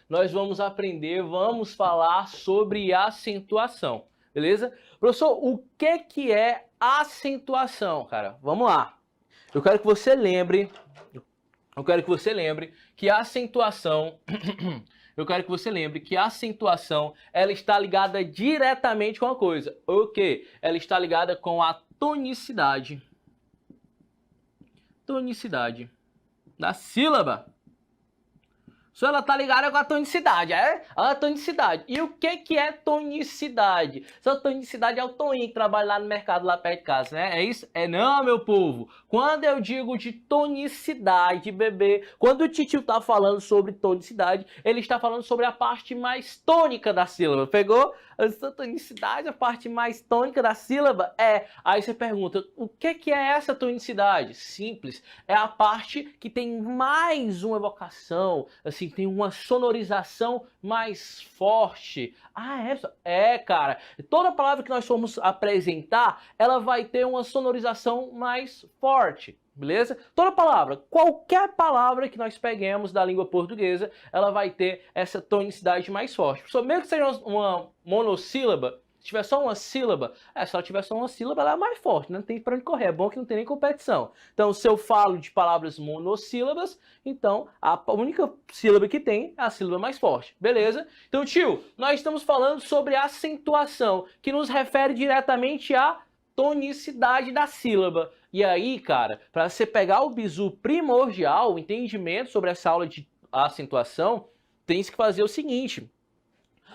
nós vamos aprender, vamos falar sobre acentuação, beleza? Professor, o que é acentuação, cara? Vamos lá. Eu quero que você lembre que a acentuação ela está ligada diretamente com a coisa. O quê? Ela está ligada com a tonicidade da sílaba. Só ela tá ligada com a tonicidade, é? A tonicidade. E o que é tonicidade? Essa tonicidade é o Toninho que trabalha lá no mercado, lá perto de casa, né? É isso? É não, meu povo. Quando eu digo de tonicidade, bebê, quando o titio tá falando sobre tonicidade, ele está falando sobre a parte mais tônica da sílaba. Pegou? Essa tonicidade, a parte mais tônica da sílaba é. Aí você pergunta, o que é essa tonicidade? Simples. É a parte que tem mais uma evocação, assim, tem uma sonorização mais forte. Ah, cara. Toda palavra que nós formos apresentar, ela vai ter uma sonorização mais forte. Beleza? Toda palavra, qualquer palavra que nós peguemos da língua portuguesa, ela vai ter essa tonicidade mais forte. Mesmo que seja uma monossílaba, se tiver só uma sílaba, se ela tiver só uma sílaba, ela é mais forte, não tem para onde correr, é bom que não tem nem competição. Então, se eu falo de palavras monossílabas, então a única sílaba que tem é a sílaba mais forte, beleza? Então, tio, nós estamos falando sobre acentuação, que nos refere diretamente à tonicidade da sílaba. E aí, cara, para você pegar o bizu primordial, o entendimento sobre essa aula de acentuação, tem que fazer o seguinte: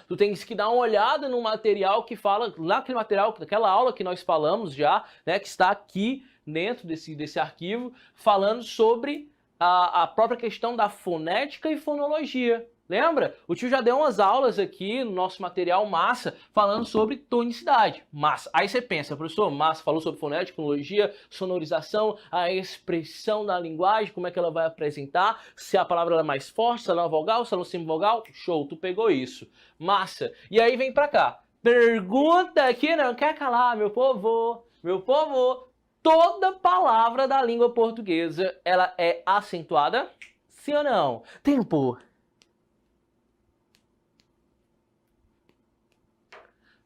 tu tens que dar uma olhada no material que fala, naquele material, naquela aula que nós falamos já, né, que está aqui dentro desse arquivo, falando sobre a própria questão da fonética e fonologia. Lembra? O tio já deu umas aulas aqui no nosso material massa falando sobre tonicidade. Massa. Aí você pensa, professor, massa falou sobre fonética, fonologia, sonorização, a expressão da linguagem, como é que ela vai apresentar, se a palavra é mais forte, se ela é uma vogal, se ela é um semivogal. Show, tu pegou isso. Massa. E aí vem pra cá. Pergunta aqui, não quer calar, meu povo. Meu povo, toda palavra da língua portuguesa, ela é acentuada? Sim ou não? Tempo.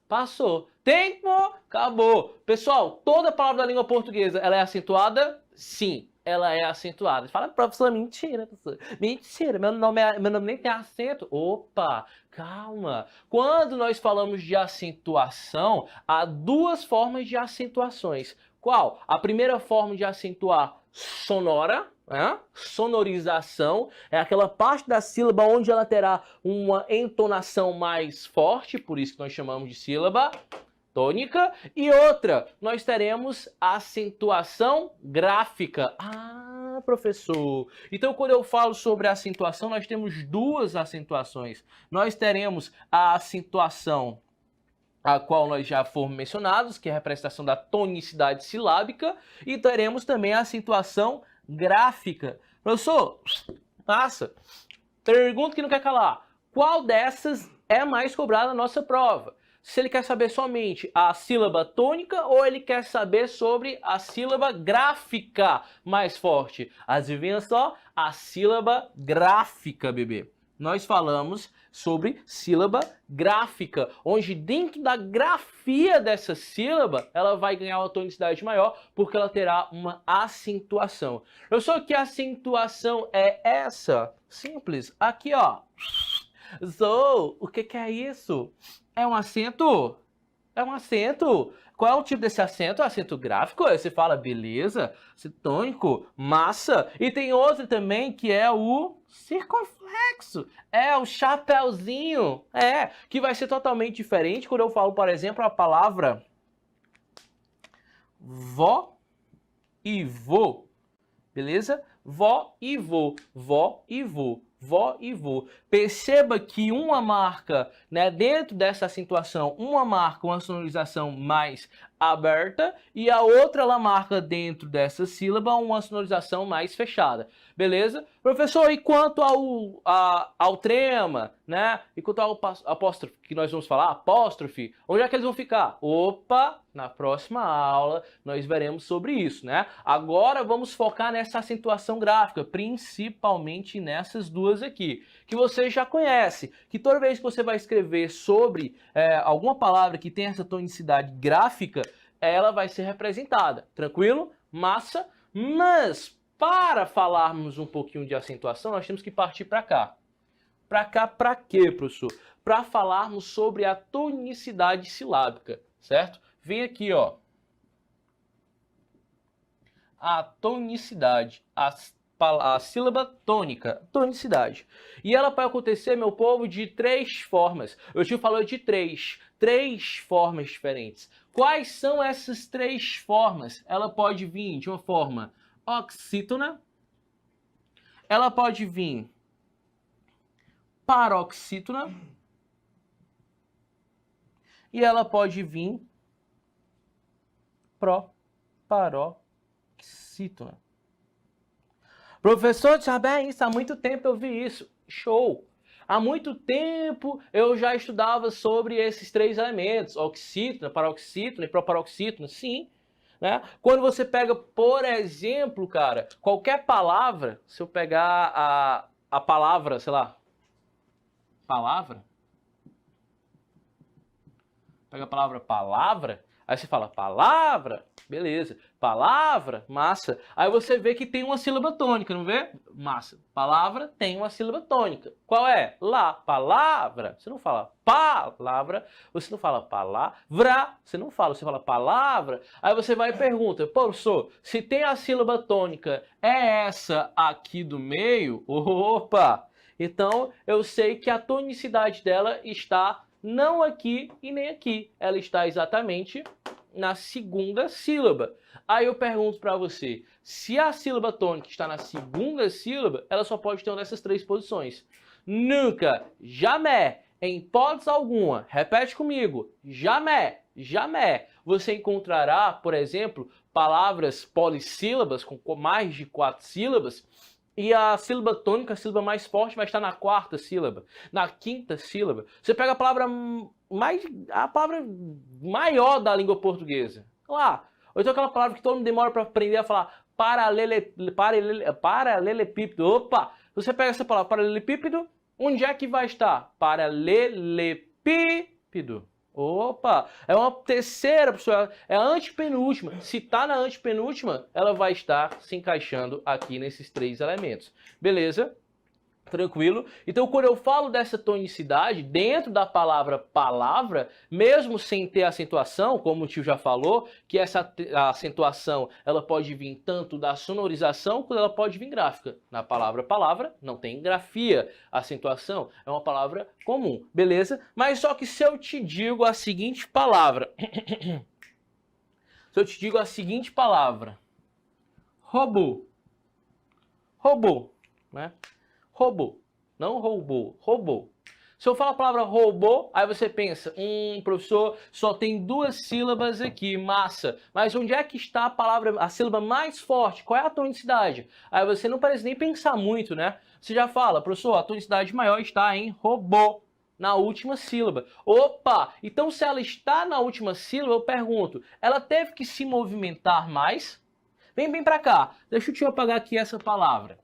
Passou. Tempo, acabou. Pessoal, toda palavra da língua portuguesa, ela é acentuada? Sim, ela é acentuada. Fala, professor, mentira, professor. Mentira, meu nome nem tem acento. Opa, calma. Quando nós falamos de acentuação, há duas formas de acentuações. Qual? A primeira forma de acentuar sonora, sonorização, é aquela parte da sílaba onde ela terá uma entonação mais forte, por isso que nós chamamos de sílaba tônica. E outra, nós teremos acentuação gráfica. Ah, professor. Então, quando eu falo sobre acentuação, nós temos duas acentuações. Nós teremos a acentuação a qual nós já fomos mencionados, que é a representação da tonicidade silábica, e teremos também a acentuação gráfica. Professor, passa. Pergunta que não quer calar. Qual dessas é mais cobrada na nossa prova? Se ele quer saber somente a sílaba tônica ou ele quer saber sobre a sílaba gráfica mais forte? Adivinha só? A sílaba gráfica, bebê. Nós falamos sobre sílaba gráfica, onde dentro da grafia dessa sílaba, ela vai ganhar uma tonicidade maior, porque ela terá uma acentuação. Eu sou que a acentuação é essa? Simples. Aqui, ó. O que é isso? É um acento? É um acento. Qual é o tipo desse acento? Acento gráfico? Aí você fala, beleza, acento tônico, massa. E tem outro também que é o circunflexo. É o chapéuzinho. Que vai ser totalmente diferente quando eu falo, por exemplo, a palavra vó e vô. Beleza? Vó e vô, vó e vô, vó e vô. Perceba que uma marca, né, dentro dessa acentuação, uma marca, uma sonorização mais aberta e a outra ela marca dentro dessa sílaba uma sonorização mais fechada. Beleza? Professor, e quanto ao trema, né? E quanto ao apóstrofe, que nós vamos falar, apóstrofe, onde é que eles vão ficar? Opa, na próxima aula nós veremos sobre isso, né? Agora vamos focar nessa acentuação gráfica, principalmente nessas duas aqui, que você já conhece, que toda vez que você vai escrever sobre alguma palavra que tem essa tonicidade gráfica, ela vai ser representada. Tranquilo? Massa? Mas para falarmos um pouquinho de acentuação, nós temos que partir para cá. Para cá para quê, professor? Para falarmos sobre a tonicidade silábica, certo? Vem aqui, ó. A tonicidade, a sílaba tônica, tonicidade. E ela pode acontecer, meu povo, de três formas. Eu te falei de três formas diferentes. Quais são essas três formas? Ela pode vir de uma forma oxítona, ela pode vir paroxítona e ela pode vir paroxítona. Professor, já bem isso, há muito tempo eu vi isso. Show! Há muito tempo eu já estudava sobre esses três elementos, oxítona, paroxítona e proparoxítona, sim. Né? Quando você pega, por exemplo, cara, qualquer palavra, se eu pegar a palavra, sei lá, pega a palavra palavra, aí você fala palavra, beleza, palavra, massa. Aí você vê que tem uma sílaba tônica, não vê? Massa. Palavra tem uma sílaba tônica. Qual é? Lá, palavra. Você não fala palavra, você não fala palavra, você não fala, você fala palavra. Aí você vai e pergunta, professor, se tem a sílaba tônica, é essa aqui do meio? Opa! Então eu sei que a tonicidade dela está não aqui e nem aqui. Ela está exatamente na segunda sílaba. Aí eu pergunto para você, se a sílaba tônica está na segunda sílaba, ela só pode ter uma dessas três posições. Nunca, jamais, em hipótese alguma, repete comigo, jamais, jamais, você encontrará, por exemplo, palavras polissílabas com mais de 4 sílabas, e a sílaba tônica, a sílaba mais forte, vai estar na quarta sílaba, na quinta sílaba. Você pega a palavra maior da língua portuguesa. Lá. Ou então aquela palavra que todo mundo demora para aprender a falar, paralelepípedo. Opa! Você pega essa palavra, paralelepípedo, onde é que vai estar? Paralelepípedo. Opa! É uma terceira, pessoal. É a antepenúltima. Se está na antepenúltima, ela vai estar se encaixando aqui nesses três elementos. Beleza? Tranquilo? Então, quando eu falo dessa tonicidade, dentro da palavra palavra, mesmo sem ter acentuação, como o tio já falou, que essa acentuação ela pode vir tanto da sonorização, quanto ela pode vir gráfica. Na palavra palavra, não tem grafia, acentuação, é uma palavra comum, beleza? Mas só que se eu te digo a seguinte palavra, robô, né? Robô, não robô, robô. Se eu falar a palavra robô, aí você pensa, professor, só tem 2 sílabas aqui, massa. Mas onde é que está a sílaba mais forte? Qual é a tonicidade? Aí você não parece nem pensar muito, né? Você já fala, professor, a tonicidade maior está em robô, na última sílaba. Opa, então se ela está na última sílaba, eu pergunto, ela teve que se movimentar mais? Vem bem pra cá, deixa eu apagar aqui essa palavra.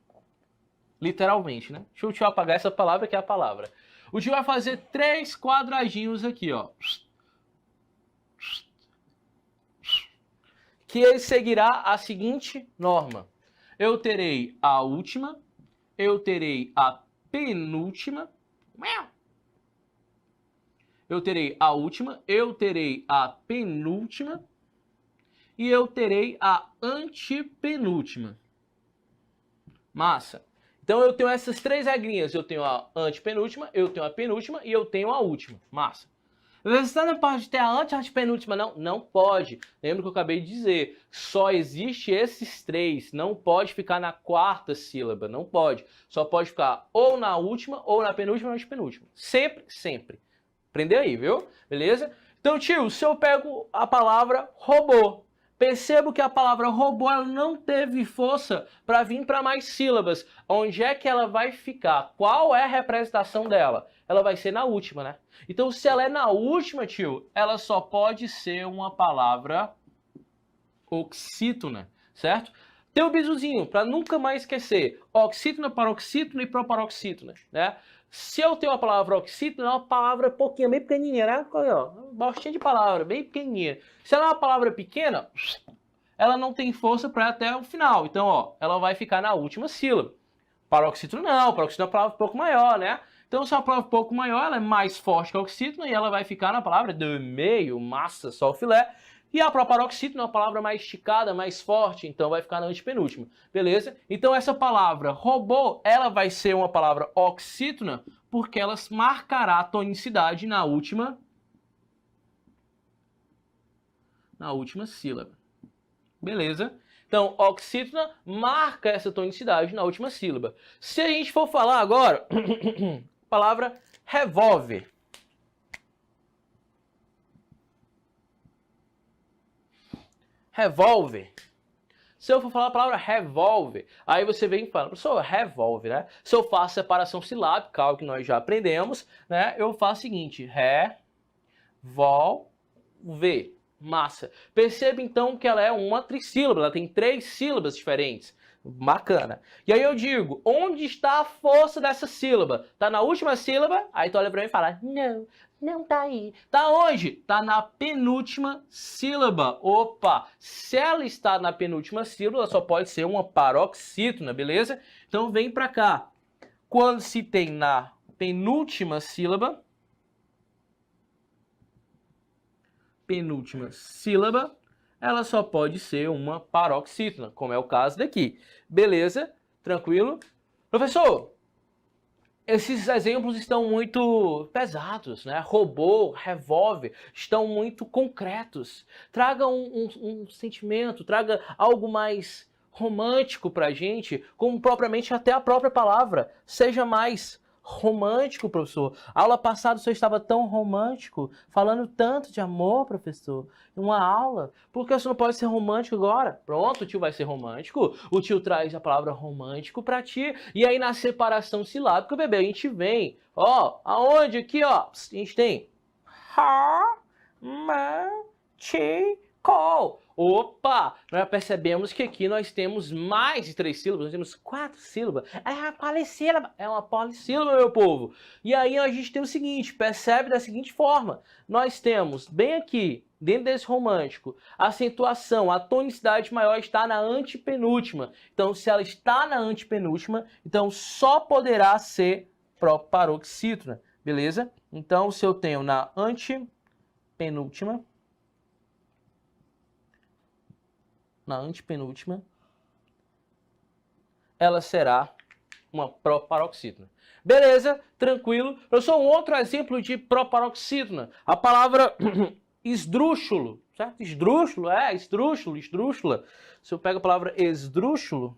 Literalmente, né? Deixa eu te apagar essa palavra que é a palavra. O tio vai fazer 3 quadradinhos aqui, ó. Que ele seguirá a seguinte norma. Eu terei a última, eu terei a penúltima. Eu terei a última, eu terei a penúltima e eu terei a antepenúltima. Massa. Então eu tenho essas 3 regrinhas, eu tenho a antepenúltima, eu tenho a penúltima e eu tenho a última. Massa. Você não pode ter a antepenúltima, não? Não pode. Lembra que eu acabei de dizer, só existe esses 3, não pode ficar na 4ª sílaba, não pode. Só pode ficar ou na última, ou na penúltima, ou na antepenúltima. Sempre, sempre. Aprendeu aí, viu? Beleza? Então, tio, se eu pego a palavra robô, percebo que a palavra robô ela não teve força para vir para mais sílabas. Onde é que ela vai ficar? Qual é a representação dela? Ela vai ser na última, né? Então, se ela é na última, tio, ela só pode ser uma palavra oxítona, certo? Tem o bizuzinho, para nunca mais esquecer. Oxítona, paroxítona e proparoxítona, né? Se eu tenho a palavra oxítona, é uma palavra pouquinho, bem pequenininha, né? Bostinha de palavra, bem pequenininha. Se ela é uma palavra pequena, ela não tem força para ir até o final. Então, ó, ela vai ficar na última sílaba. Paroxítona não, paroxítona é uma palavra um pouco maior, né? Então, se é uma palavra um pouco maior, ela é mais forte que a oxítona e ela vai ficar na palavra do meio, massa, sol, filé. E a proparoxítona é uma palavra mais esticada, mais forte, então vai ficar na antepenúltima, beleza? Então essa palavra robô, ela vai ser uma palavra oxítona porque ela marcará a tonicidade na última sílaba, beleza? Então, oxítona marca essa tonicidade na última sílaba. Se a gente for falar agora, palavra revólver. Revólver. Se eu for falar a palavra revólver, aí você vem e fala, professor, revólver, né? Se eu faço separação silábica, algo que nós já aprendemos, né? Eu faço o seguinte, revólver, massa. Perceba então que ela é uma trissílaba, ela tem 3 sílabas diferentes. Bacana. E aí eu digo, onde está a força dessa sílaba? Tá na última sílaba? Aí tu olha pra mim e fala, não tá aí. Tá onde? Tá na penúltima sílaba. Opa, se ela está na penúltima sílaba, ela só pode ser uma paroxítona, beleza? Então vem pra cá. Quando se tem na penúltima sílaba, ela só pode ser uma paroxítona, como é o caso daqui. Beleza? Tranquilo? Professor, esses exemplos estão muito pesados, né? Robô, revólver, estão muito concretos. Traga um sentimento, traga algo mais romântico pra gente, como propriamente até a própria palavra. Seja mais romântico, professor. A aula passada o senhor estava tão romântico, falando tanto de amor, professor, em uma aula. Por que o senhor não pode ser romântico agora? Pronto, o tio vai ser romântico. O tio traz a palavra romântico para ti. E aí na separação silábica, bebê, a gente vem. Ó, aonde? Aqui, ó. A gente tem romântico. Opa! Nós percebemos que aqui nós temos mais de 3 sílabas, nós temos 4 sílabas. É uma polissílaba, meu povo. E aí a gente tem o seguinte, percebe da seguinte forma. Nós temos bem aqui, dentro desse romântico, a acentuação, a tonicidade maior está na antepenúltima. Então, se ela está na antepenúltima, então só poderá ser proparoxítona, beleza? Então, se eu tenho na antepenúltima, ela será uma proparoxítona. Beleza, tranquilo. Professor, um outro exemplo de proparoxítona. A palavra esdrúxulo, certo? Esdrúxulo, esdrúxula. Se eu pego a palavra esdrúxulo,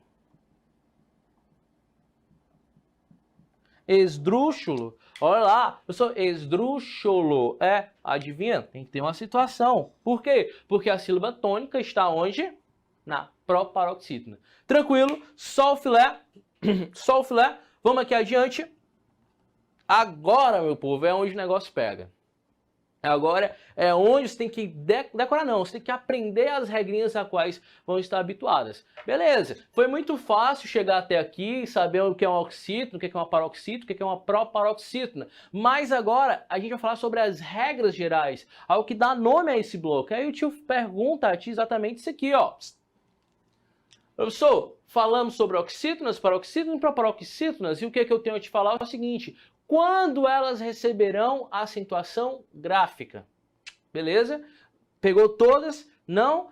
olha lá, professor, esdrúxulo, adivinha? Tem que ter uma situação. Por quê? Porque a sílaba tônica está onde? Na proparoxítona. Tranquilo, sol, filé, vamos aqui adiante. Agora, meu povo, é onde o negócio pega. Agora é onde você tem que decorar, não, você tem que aprender as regrinhas a quais vão estar habituadas. Beleza, foi muito fácil chegar até aqui, saber o que é um oxítona, o que é uma paroxítona, o que é uma proparoxítona. Mas agora a gente vai falar sobre as regras gerais, algo que dá nome a esse bloco. Aí o tio pergunta a ti exatamente isso aqui, ó. Professor, falamos sobre oxítonas, paroxítonas e proparoxítonas, e o que eu tenho a te falar é o seguinte: quando elas receberão a acentuação gráfica? Beleza? Pegou todas? Não?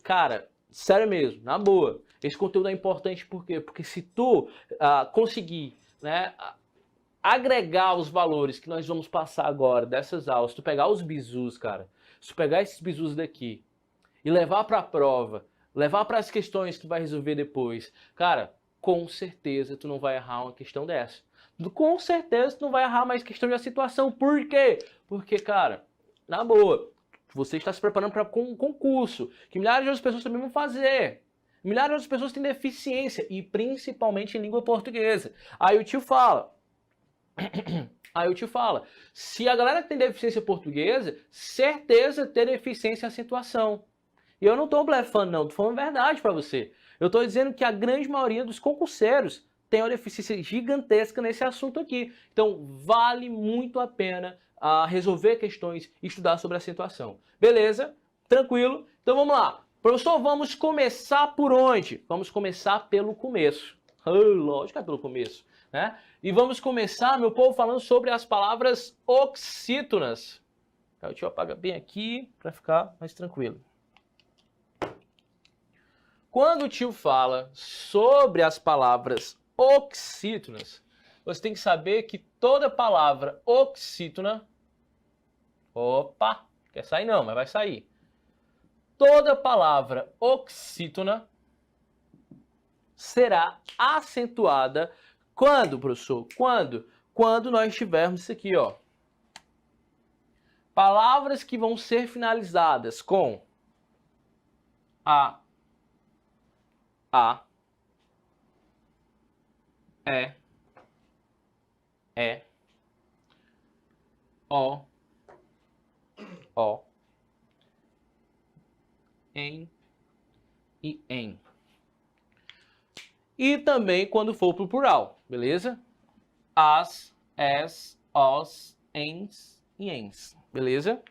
Cara, sério mesmo, na boa. Esse conteúdo é importante por quê? Porque se tu conseguir, né, agregar os valores que nós vamos passar agora dessas aulas, se tu pegar os bizus, cara, se tu pegar esses bizus daqui e levar para a prova, levar para as questões que tu vai resolver depois, cara, com certeza tu não vai errar uma questão dessa. Com certeza tu não vai errar mais questão de situação. Por quê? Porque, cara, Na boa. Você está se preparando para um concurso, que milhares de outras pessoas também vão fazer. Milhares de outras pessoas têm deficiência, e principalmente em língua portuguesa. Aí o tio fala... se a galera que tem deficiência portuguesa, certeza tem deficiência em acentuação. E eu não tô blefando não, tô falando a verdade para você. Eu tô dizendo que a grande maioria dos concurseiros tem uma deficiência gigantesca nesse assunto aqui. Então vale muito a pena resolver questões e estudar sobre acentuação. Beleza? Tranquilo? Então vamos lá. Professor, vamos começar por onde? Vamos começar pelo começo. Lógico que é pelo começo, né? E vamos começar, meu povo, falando sobre as palavras oxítonas. Deixa eu apagar bem aqui para ficar mais tranquilo. Quando o tio fala sobre as palavras oxítonas, você tem que saber que toda palavra oxítona... Opa, quer sair não, mas vai sair. Toda palavra oxítona será acentuada quando, professor? Quando nós tivermos isso aqui, ó. Palavras que vão ser finalizadas com a, é, o, em e em. E também quando for para o plural, beleza? As, os, ens e ens, beleza?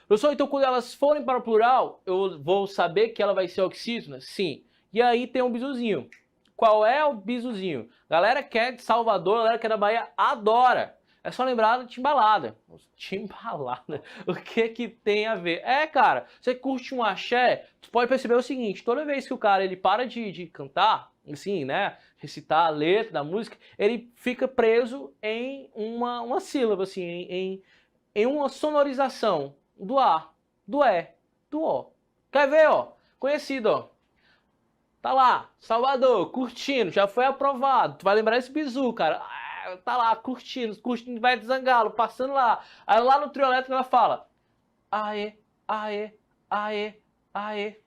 Professor, então quando elas forem para o plural, eu vou saber que ela vai ser oxítona? Sim. E aí tem um bisuzinho. Qual é o bisuzinho? Galera que é de Salvador, galera que é da Bahia, adora. É só lembrar da timbalada. Timbalada? O que tem a ver? Cara, você curte um axé, tu pode perceber o seguinte, toda vez que o cara ele para de cantar, assim, né, recitar a letra da música, ele fica preso em uma sílaba, assim, em uma sonorização do A, do E, do O. Quer ver, ó? Conhecido, ó. Tá lá, Salvador, curtindo, já foi aprovado. Tu vai lembrar esse bizu, cara. Tá lá, curtindo, vai de Zangalo, passando lá. Aí lá no trio elétrico ela fala: aê, aê, aê, aê.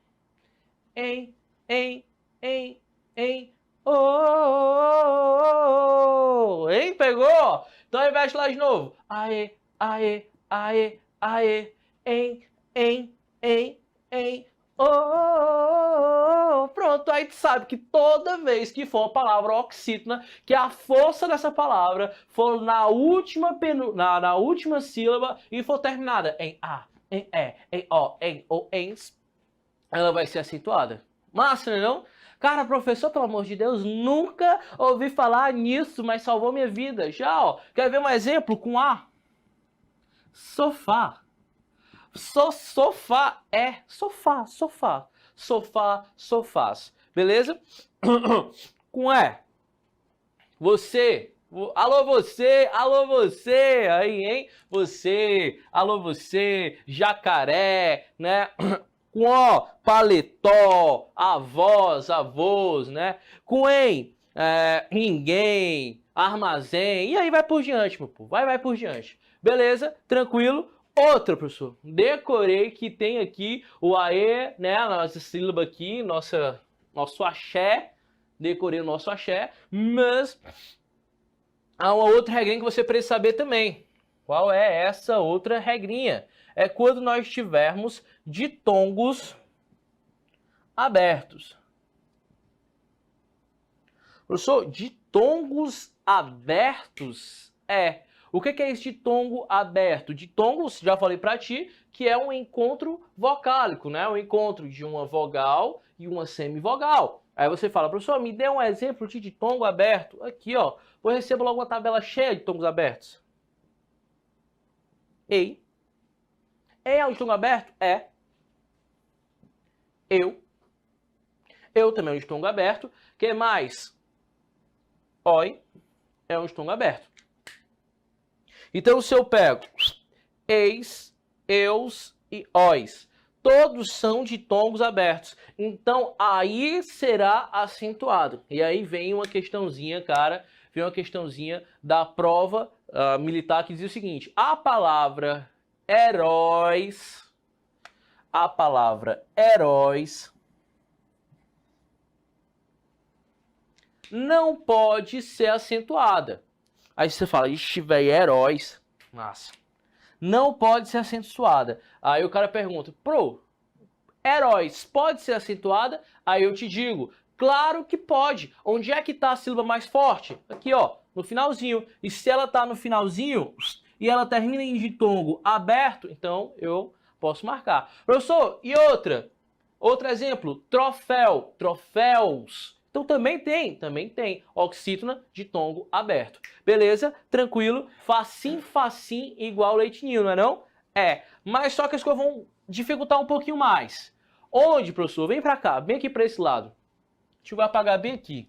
Em, oh, oh, oh. Hein, pegou? Então investe lá de novo. Aê, aê, aê, aê. Em, oh, oh, oh. Pronto, aí tu sabe que toda vez que for a palavra oxítona, que a força dessa palavra for na última sílaba e for terminada em a, em e, em o, em ou, ens, ela vai ser acentuada. Massa, né não? Cara, professor, pelo amor de Deus, nunca ouvi falar nisso, mas salvou minha vida. Já, ó, quer ver um exemplo com A? Sofá. Sofá é sofá, sofá. Sofá, sofás. Beleza? Com E. Você. Alô você, aí, hein? Você, alô você, jacaré, né? Com O, paletó, avós, avôs, né? Com em, ninguém, armazém, e aí vai por diante, meu povo, vai por diante. Beleza? Tranquilo? Outra, professor, decorei que tem aqui o aê, né, a nossa sílaba aqui, nosso axé, decorei o nosso axé, mas há uma outra regrinha que você precisa saber também. Qual é essa outra regrinha? É quando nós tivermos ditongos abertos. Professor, ditongos abertos o que é esse ditongo aberto? Ditongo, já falei para ti, que é um encontro vocálico, né? Um encontro de uma vogal e uma semivogal. Aí você fala, professor, me dê um exemplo de ditongo aberto. Aqui, ó. Eu recebo logo uma tabela cheia de tongos abertos. Ei. Ei é um ditongo aberto? É. Eu. Eu também é um ditongo aberto. Que mais? Oi. É um ditongo aberto. Então, se eu pego eis, eus e ois, todos são ditongos abertos. Então, aí será acentuado. E aí vem uma questãozinha, cara, vem uma questãozinha da prova militar que diz o seguinte: a palavra heróis, a palavra heróis não pode ser acentuada. Aí você fala, ixi, velho, heróis, massa. Não pode ser acentuada. Aí o cara pergunta, heróis pode ser acentuada? Aí eu te digo, claro que pode. Onde é que está a sílaba mais forte? Aqui, ó, no finalzinho. E se ela está no finalzinho e ela termina em ditongo aberto, então eu posso marcar. Professor, e outro exemplo, troféu, troféus. Então também tem oxítona de tongo aberto. Beleza? Tranquilo? Facinho, facinho, igual leitinho, não é não? É, mas só que as coisas vão dificultar um pouquinho mais. Onde, professor? Vem pra cá, vem aqui pra esse lado. Deixa eu apagar bem aqui.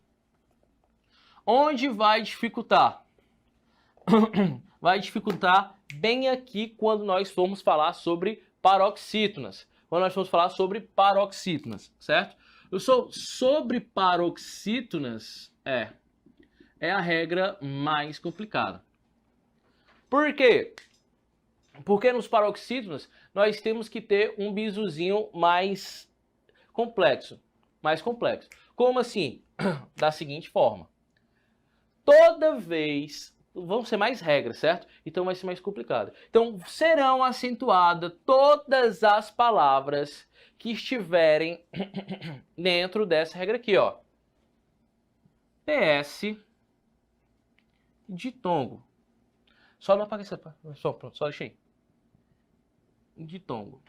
Onde vai dificultar? Vai dificultar bem aqui quando nós formos falar sobre paroxítonas. Quando nós formos falar sobre paroxítonas, certo? Eu sou sobre paroxítonas, é a regra mais complicada. Por quê? Porque nos paroxítonas nós temos que ter um bisuzinho mais complexo. Como assim? Da seguinte forma. Toda vez... Vão ser mais regras, certo? Então vai ser mais complicado. Então serão acentuadas todas as palavras que estiverem dentro dessa regra aqui, ó. PS ditongo. Só não apaga essa... Pronto, só deixei. Ditongo.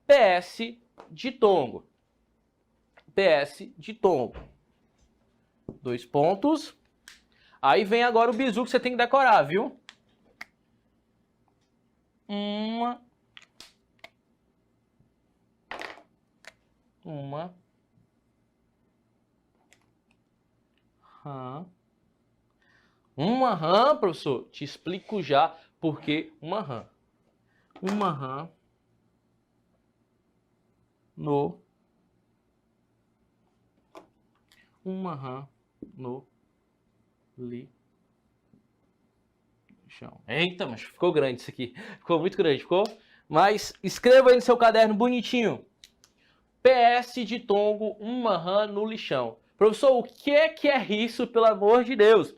PS ditongo. PS ditongo. 2 pontos. Aí vem agora o bizu que você tem que decorar, viu? Uma rã. Uma rã, professor, te explico já por que uma rã. Uma rã no lixão. Eita, mas ficou grande isso aqui. Ficou muito grande, ficou? Mas escreva aí no seu caderno bonitinho. PS ditongo, uma rã no lixão. Professor, o que é isso, pelo amor de Deus?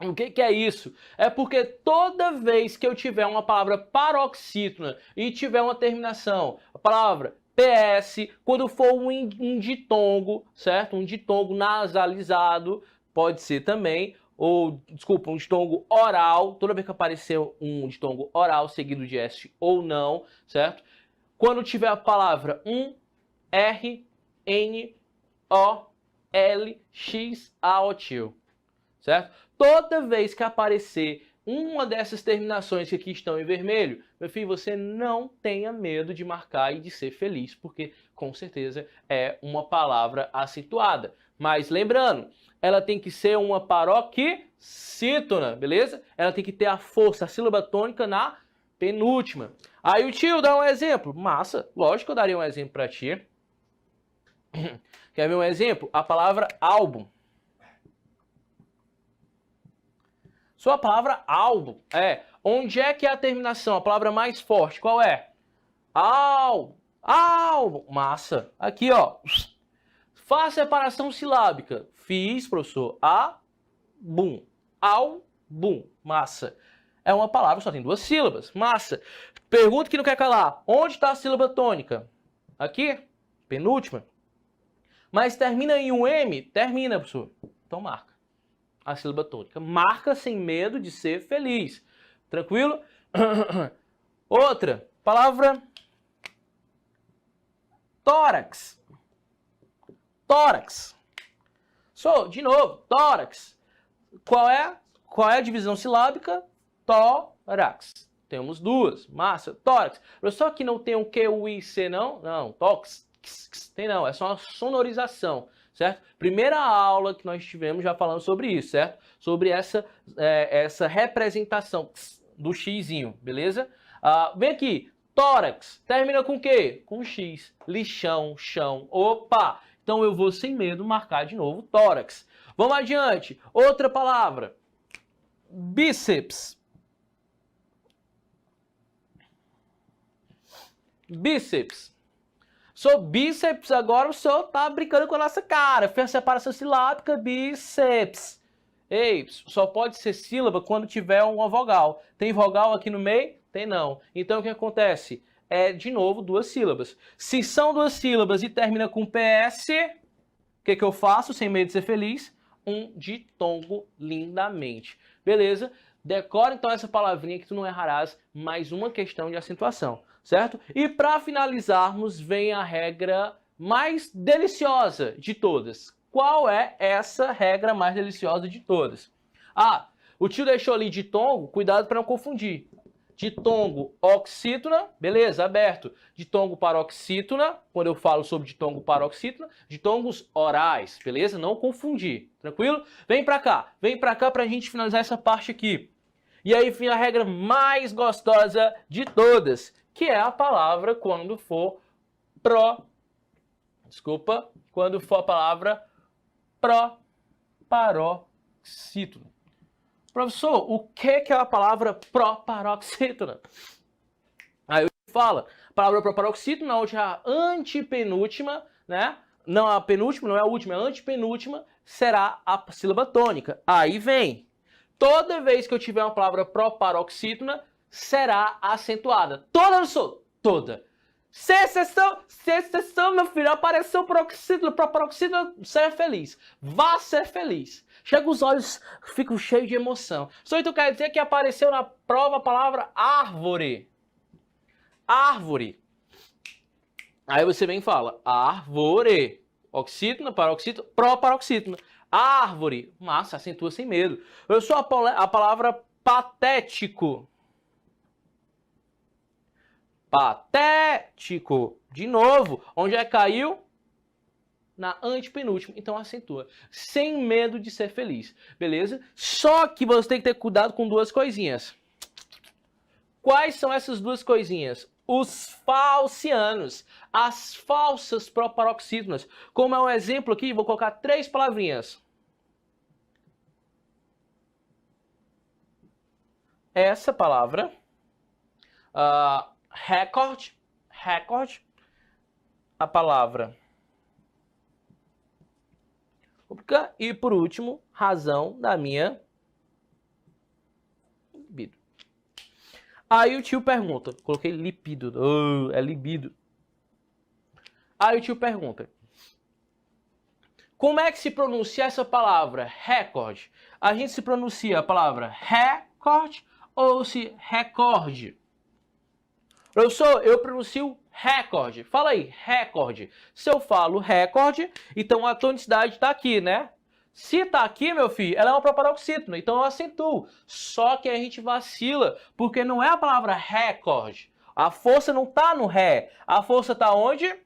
O que é isso? É porque toda vez que eu tiver uma palavra paroxítona e tiver uma terminação, a palavra PS, quando for um ditongo, certo? Um ditongo nasalizado, pode ser também, ou, desculpa, um ditongo oral, toda vez que aparecer um ditongo oral seguido de S ou não, certo? Quando tiver a palavra R, N, O, L, X, A, O, tio, certo? Toda vez que aparecer uma dessas terminações que aqui estão em vermelho, meu filho, você não tenha medo de marcar e de ser feliz, porque com certeza é uma palavra acentuada. Mas lembrando, ela tem que ser uma paroxítona, beleza? Ela tem que ter a força, a sílaba tônica na penúltima. Aí o tio dá um exemplo. Massa, lógico que eu daria um exemplo para ti. Quer ver um exemplo? A palavra álbum. Sua palavra álbum onde é que é a terminação, a palavra mais forte, qual é? Álbum, massa. Aqui, ó, faz separação silábica. Fiz, professor, álbum, massa. É uma palavra, só tem 2 sílabas, massa. Pergunta que não quer calar, onde está a sílaba tônica? Aqui, penúltima. Mas termina em um M? Termina, professor. Então marca a sílaba tônica. Marca sem medo de ser feliz. Tranquilo? Outra, palavra tórax. Tórax. De novo, tórax. Qual é a divisão silábica? Tórax. Temos 2. Massa, tórax. Só que não tem o Q, U, I, C, não? Não, tórax. Tem não, é só uma sonorização, certo? Primeira aula que nós tivemos já falando sobre isso, certo? Sobre essa representação do xizinho, beleza? Vem aqui, tórax, termina com o quê? Com X, lixão, chão, opa! Então eu vou sem medo marcar de novo tórax. Vamos adiante, outra palavra, bíceps. bíceps. Sou bíceps, agora o senhor tá brincando com a nossa cara. Fez a separação silábica, bíceps. Ei, só pode ser sílaba quando tiver uma vogal. Tem vogal aqui no meio? Tem não. Então o que acontece? É, de novo, duas sílabas. Se são duas sílabas e termina com PS, o que eu faço, sem medo de ser feliz? Um ditongo lindamente. Beleza? Decora então essa palavrinha que tu não errarás. Mais uma questão de acentuação, certo? E para finalizarmos, vem a regra mais deliciosa de todas. Qual é essa regra mais deliciosa de todas? Ah, o tio deixou ali ditongo, cuidado para não confundir. Ditongo oxítona, beleza, aberto. Ditongo paroxítona, quando eu falo sobre ditongo paroxítona, ditongos orais, beleza? Não confundir, tranquilo? Vem pra cá pra gente finalizar essa parte aqui. E aí vem a regra mais gostosa de todas, que é a palavra quando for quando for a palavra proparoxítona. Professor, o que é a palavra proparoxítona? Aí eu falo, a palavra proparoxítona, onde a antepenúltima, né? Não a penúltima, não é a última, é a antepenúltima, será a sílaba tônica. Aí vem, toda vez que eu tiver uma palavra proparoxítona, será acentuada. Toda, professor, toda. Se exceção, meu filho, apareceu proparoxítona, seja feliz. Vá ser feliz. Chega os olhos, ficam cheios de emoção. Só isso quer dizer que apareceu na prova a palavra árvore. Árvore. Aí você vem e fala, árvore. Oxítona, paroxítona, proparoxítona. Árvore. Massa, acentua sem medo. Eu sou a palavra patético. Patético. De novo, onde é que caiu? Na antepenúltima, então acentua. Sem medo de ser feliz, beleza? Só que você tem que ter cuidado com duas coisinhas. Quais são essas duas coisinhas? Os falcianos, as falsas proparoxítonas. Como é um exemplo aqui, vou colocar 3 palavrinhas. Essa palavra, recorde, a palavra e por último, razão da minha libido. Aí o tio pergunta, coloquei libido, é libido. Aí o tio pergunta, como é que se pronuncia essa palavra recorde? A gente se pronuncia a palavra recorde ou se recorde? Professor, eu pronuncio recorde. Fala aí, recorde. Se eu falo recorde, então a tonicidade está aqui, né? Se está aqui, meu filho, ela é uma proparoxítona, então eu acentuo. Só que a gente vacila, porque não é a palavra recorde. A força não está no ré. A força está onde?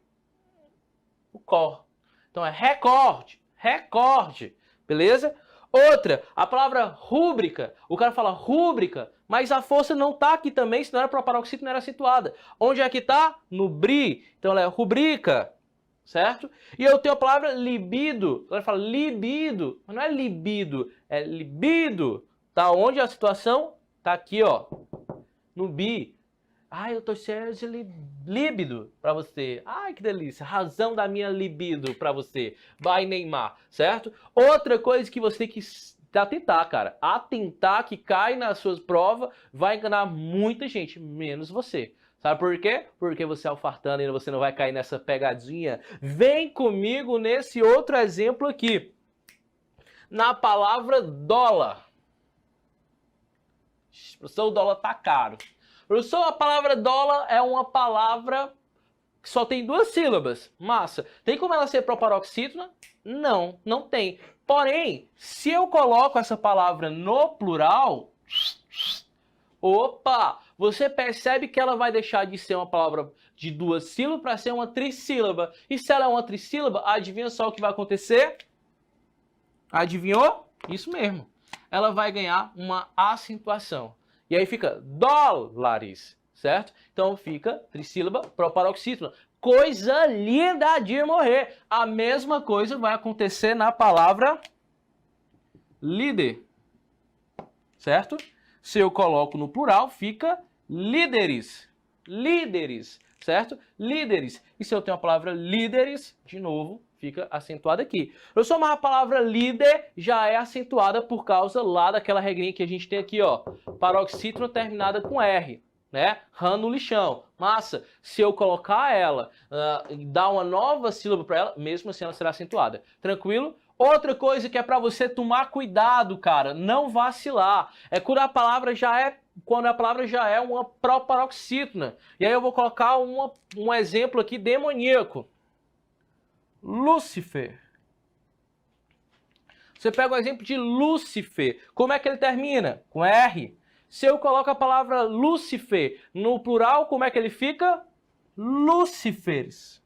O cor. Então é recorde, recorde. Beleza? Outra, a palavra rúbrica. O cara fala rúbrica, mas a força não está aqui também, senão era proparoxítona, não era acentuada. Onde é que está? No bri. Então ela é rubrica, certo? E eu tenho a palavra libido. O cara fala libido, mas não é libido, é libido. Tá onde a situação? Tá aqui, ó, no bi. Ai, eu tô cheio de líbido pra você. Ai, que delícia. Razão da minha libido pra você. Vai, Neymar, certo? Outra coisa que você tem que atentar, cara. Atentar que cai nas suas provas vai enganar muita gente, menos você. Sabe por quê? Porque você é alfartando e você não vai cair nessa pegadinha. Vem comigo nesse outro exemplo aqui. Na palavra dólar. Professor, o dólar tá caro. Professor, a palavra dólar é uma palavra que só tem 2 sílabas. Massa. Tem como ela ser proparoxítona? Não, não tem. Porém, se eu coloco essa palavra no plural, opa, você percebe que ela vai deixar de ser uma palavra de 2 sílabas para ser uma trissílaba. E se ela é uma trissílaba, adivinha só o que vai acontecer? Adivinhou? Isso mesmo. Ela vai ganhar uma acentuação. E aí fica dólares, certo? Então fica trissílaba proparoxítona. Coisa linda de morrer. A mesma coisa vai acontecer na palavra líder, certo? Se eu coloco no plural, fica líderes. Líderes. certo? Líderes. E se eu tenho a palavra líderes, de novo, fica acentuada aqui. Professor, mas a palavra líder já é acentuada por causa lá daquela regrinha que a gente tem aqui, ó. Paroxítona terminada com R, né? Rã no lixão. Massa, se eu colocar ela, dar uma nova sílaba para ela, mesmo assim ela será acentuada. Tranquilo? Outra coisa que é para você tomar cuidado, cara, não vacilar, é quando a palavra já é uma proparoxítona. E aí eu vou colocar um exemplo aqui demoníaco. Lúcifer. Você pega o exemplo de Lúcifer. Como é que ele termina? Com R. Se eu coloco a palavra Lúcifer no plural, como é que ele fica? Lúciferes.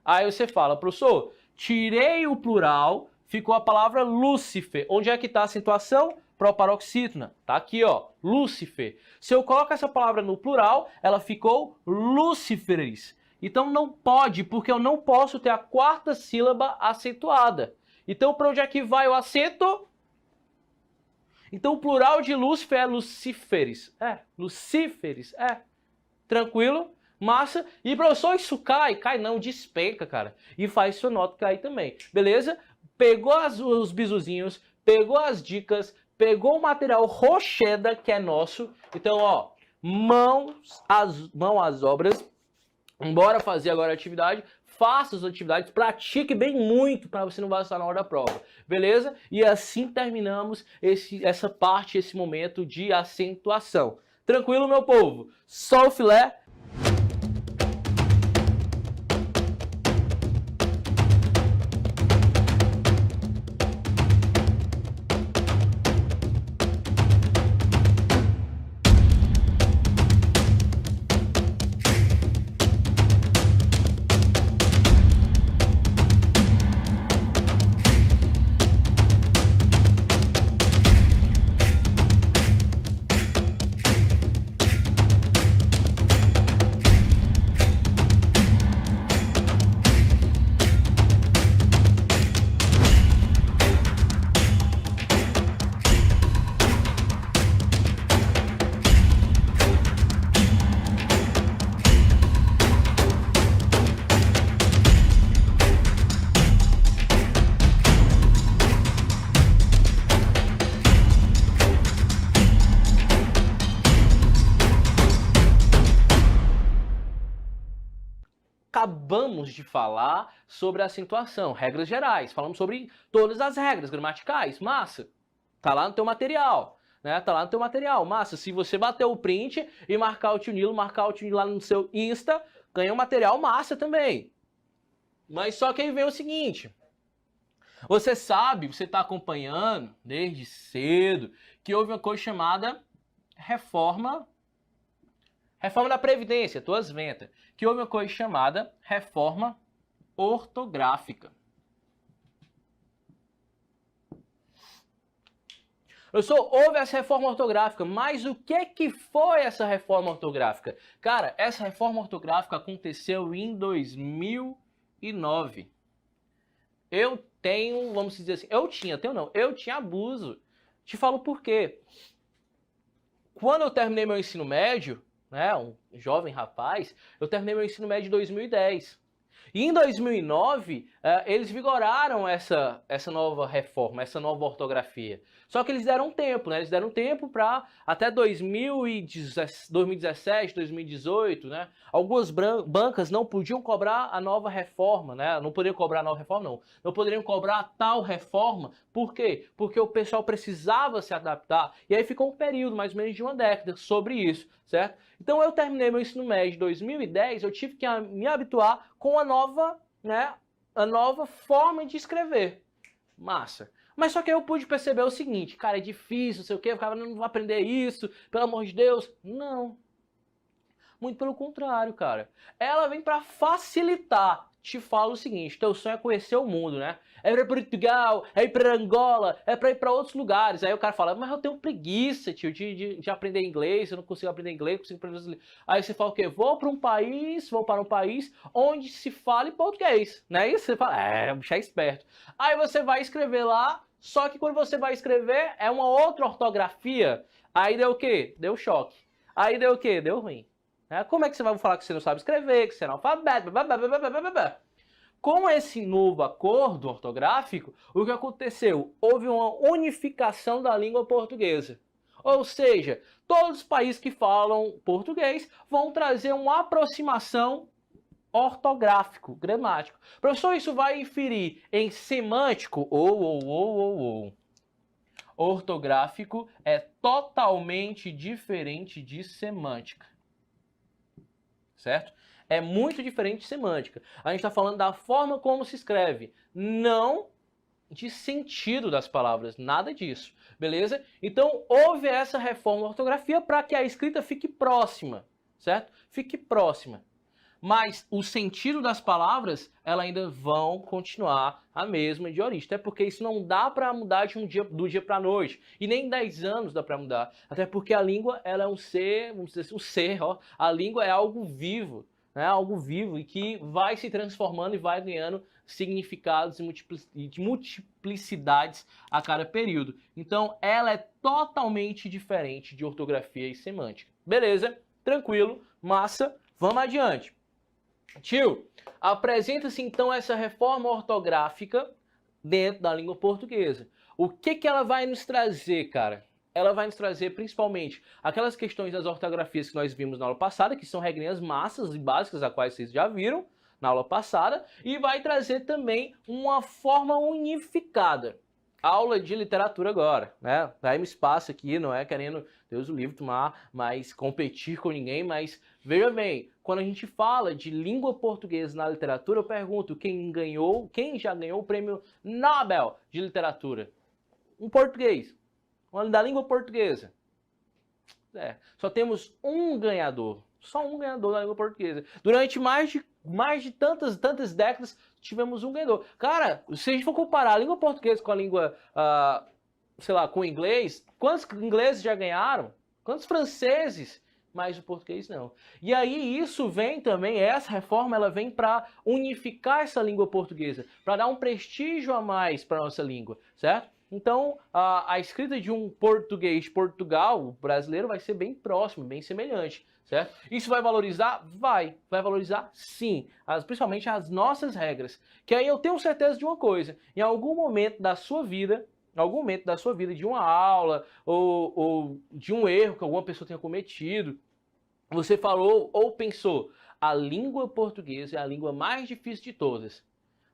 Aí você fala, professor, tirei o plural, ficou a palavra Lúcifer. Onde é que está a acentuação? Proparoxítona. Tá aqui, ó, Lúcifer. Se eu coloco essa palavra no plural, ela ficou Lúciferes. Então não pode, porque eu não posso ter a quarta sílaba acentuada. Então para onde é que vai o acento? Então o plural de Lúcifer é Lucíferes. Lucíferes. Tranquilo? Massa. E professor, isso cai? Cai não, despenca, cara. E faz sua nota cair também. Beleza? Pegou os bisuzinhos, pegou as dicas, pegou o material Rocheda, que é nosso. Então, ó, mão às obras. Bora fazer agora a atividade, faça as atividades, pratique bem muito para você não vacilar na hora da prova, beleza? E assim terminamos essa parte, esse momento de acentuação. Tranquilo, meu povo? Só o filé. Acabamos de falar sobre a acentuação, regras gerais. Falamos sobre todas as regras gramaticais. Massa. Tá lá no teu material, né? Tá lá no teu material. Massa. Se você bater o print e marcar o tio Nilo lá no seu Insta, ganha um material massa também. Mas só que aí vem o seguinte. Você sabe, você está acompanhando desde cedo que houve uma coisa chamada reforma da Previdência, tuas ventas, que houve uma coisa chamada reforma ortográfica. Houve essa reforma ortográfica, mas o que foi essa reforma ortográfica? Cara, essa reforma ortográfica aconteceu em 2009. Eu tenho, vamos dizer assim, eu tinha abuso. Te falo por quê. Quando eu terminei meu ensino médio, né, um jovem rapaz, eu terminei meu ensino médio em 2010. E em 2009, eles vigoraram essa nova reforma, essa nova ortografia. Só que eles deram tempo, né? Eles deram tempo para até 2017, 2018, né? Algumas bancas não podiam cobrar a nova reforma, né? Não poderiam cobrar a nova reforma, não. Não poderiam cobrar a tal reforma. Por quê? Porque o pessoal precisava se adaptar. E aí ficou um período, mais ou menos de uma década, sobre isso, certo? Então eu terminei meu ensino médio em 2010, eu tive que me habituar com a nova forma de escrever. Massa. Mas só que eu pude perceber o seguinte, cara, é difícil, não sei o quê, eu ficava, não vou aprender isso, pelo amor de Deus. Não. Muito pelo contrário, cara. Ela vem para facilitar. Te falo o seguinte, teu sonho é conhecer o mundo, né? É ir para Portugal, é ir para Angola, é para ir para outros lugares. Aí o cara fala, mas eu tenho preguiça, tio, de aprender inglês, eu não consigo aprender inglês, não consigo aprender inglês. Aí você fala o quê? Vou para um país onde se fale português, né? E você fala, o bicho é esperto. Aí você vai escrever lá, só que quando você vai escrever, é uma outra ortografia. Aí deu o quê? Deu choque. Aí deu o quê? Deu ruim. Né? Como é que você vai falar que você não sabe escrever, que você é analfabeto, Com esse novo acordo ortográfico, o que aconteceu? Houve uma unificação da língua portuguesa. Ou seja, todos os países que falam português vão trazer uma aproximação ortográfico, gramático. Professor, isso vai inferir em semântico? Ortográfico é totalmente diferente de semântica. Certo? É muito diferente de semântica. A gente está falando da forma como se escreve, não de sentido das palavras, nada disso, beleza? Então, houve essa reforma da ortografia para que a escrita fique próxima, certo? Fique próxima. Mas o sentido das palavras, elas ainda vão continuar a mesma de origem. Até porque isso não dá para mudar do dia para a noite. E nem em 10 anos dá para mudar. Até porque a língua, ela é um ser, vamos dizer assim, um ser, ó. A língua é algo vivo, né? Algo vivo e que vai se transformando e vai ganhando significados e multiplicidades a cada período. Então, ela é totalmente diferente de ortografia e semântica. Beleza? Tranquilo, massa, vamos adiante. Tio, apresenta-se então essa reforma ortográfica dentro da língua portuguesa. O que ela vai nos trazer, cara? Ela vai nos trazer principalmente aquelas questões das ortografias que nós vimos na aula passada, que são regrinhas massas e básicas, a quais vocês já viram na aula passada, e vai trazer também uma forma unificada. Aula de literatura agora, né? Dá-me espaço aqui, não é querendo, Deus o livre, tomar, mas competir com ninguém, mas veja bem, quando a gente fala de língua portuguesa na literatura, eu pergunto quem já ganhou o prêmio Nobel de literatura? Um português, da língua portuguesa. Só temos um ganhador, só um ganhador da língua portuguesa. Durante mais de tantas décadas, tivemos um ganhador. Cara, se a gente for comparar a língua portuguesa com a língua, sei lá, com o inglês, quantos ingleses já ganharam? Quantos franceses? Mas o português não. E aí isso vem também, essa reforma, ela vem para unificar essa língua portuguesa, para dar um prestígio a mais para a nossa língua, certo? Então, a escrita de um português Portugal brasileiro vai ser bem próximo, bem semelhante, certo? Isso vai valorizar? Vai valorizar sim, principalmente as nossas regras. Que aí eu tenho certeza de uma coisa, em algum momento da sua vida, de uma aula ou de um erro que alguma pessoa tenha cometido, você falou ou pensou, a língua portuguesa é a língua mais difícil de todas.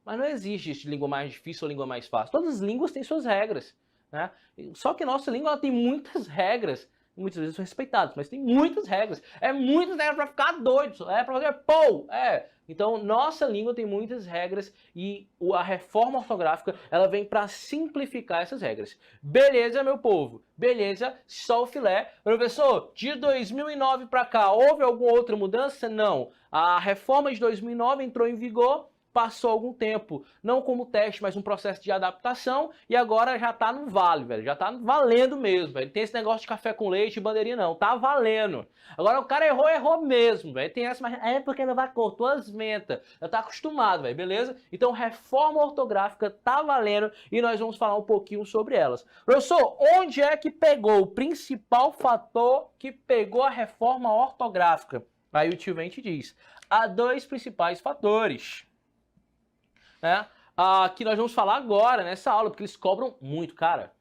Mas não existe língua mais difícil ou língua mais fácil. Todas as línguas têm suas regras, né? Só que a nossa língua ela tem muitas regras. Muitas vezes são respeitadas, mas tem muitas regras. É muitas regras para ficar doido. É para fazer pô! Então, nossa língua tem muitas regras e a reforma ortográfica ela vem para simplificar essas regras. Beleza, meu povo? Beleza, só o filé. Professor, de 2009 para cá, houve alguma outra mudança? Não. A reforma de 2009 entrou em vigor. Passou algum tempo, não como teste, mas um processo de adaptação, e agora já tá no vale, velho. Já tá valendo mesmo, velho. Tem esse negócio de café com leite e bandeirinha, não. Tá valendo. Agora o cara errou mesmo, velho. Tem essa, mas é porque não vai cortou as mentas. Já tá acostumado, velho, beleza? Então, reforma ortográfica tá valendo e nós vamos falar um pouquinho sobre elas. Professor, onde é que pegou o principal fator que pegou a reforma ortográfica? Aí o tio vem e te diz: há dois principais fatores. Que nós vamos falar agora nessa aula, porque eles cobram muito, cara.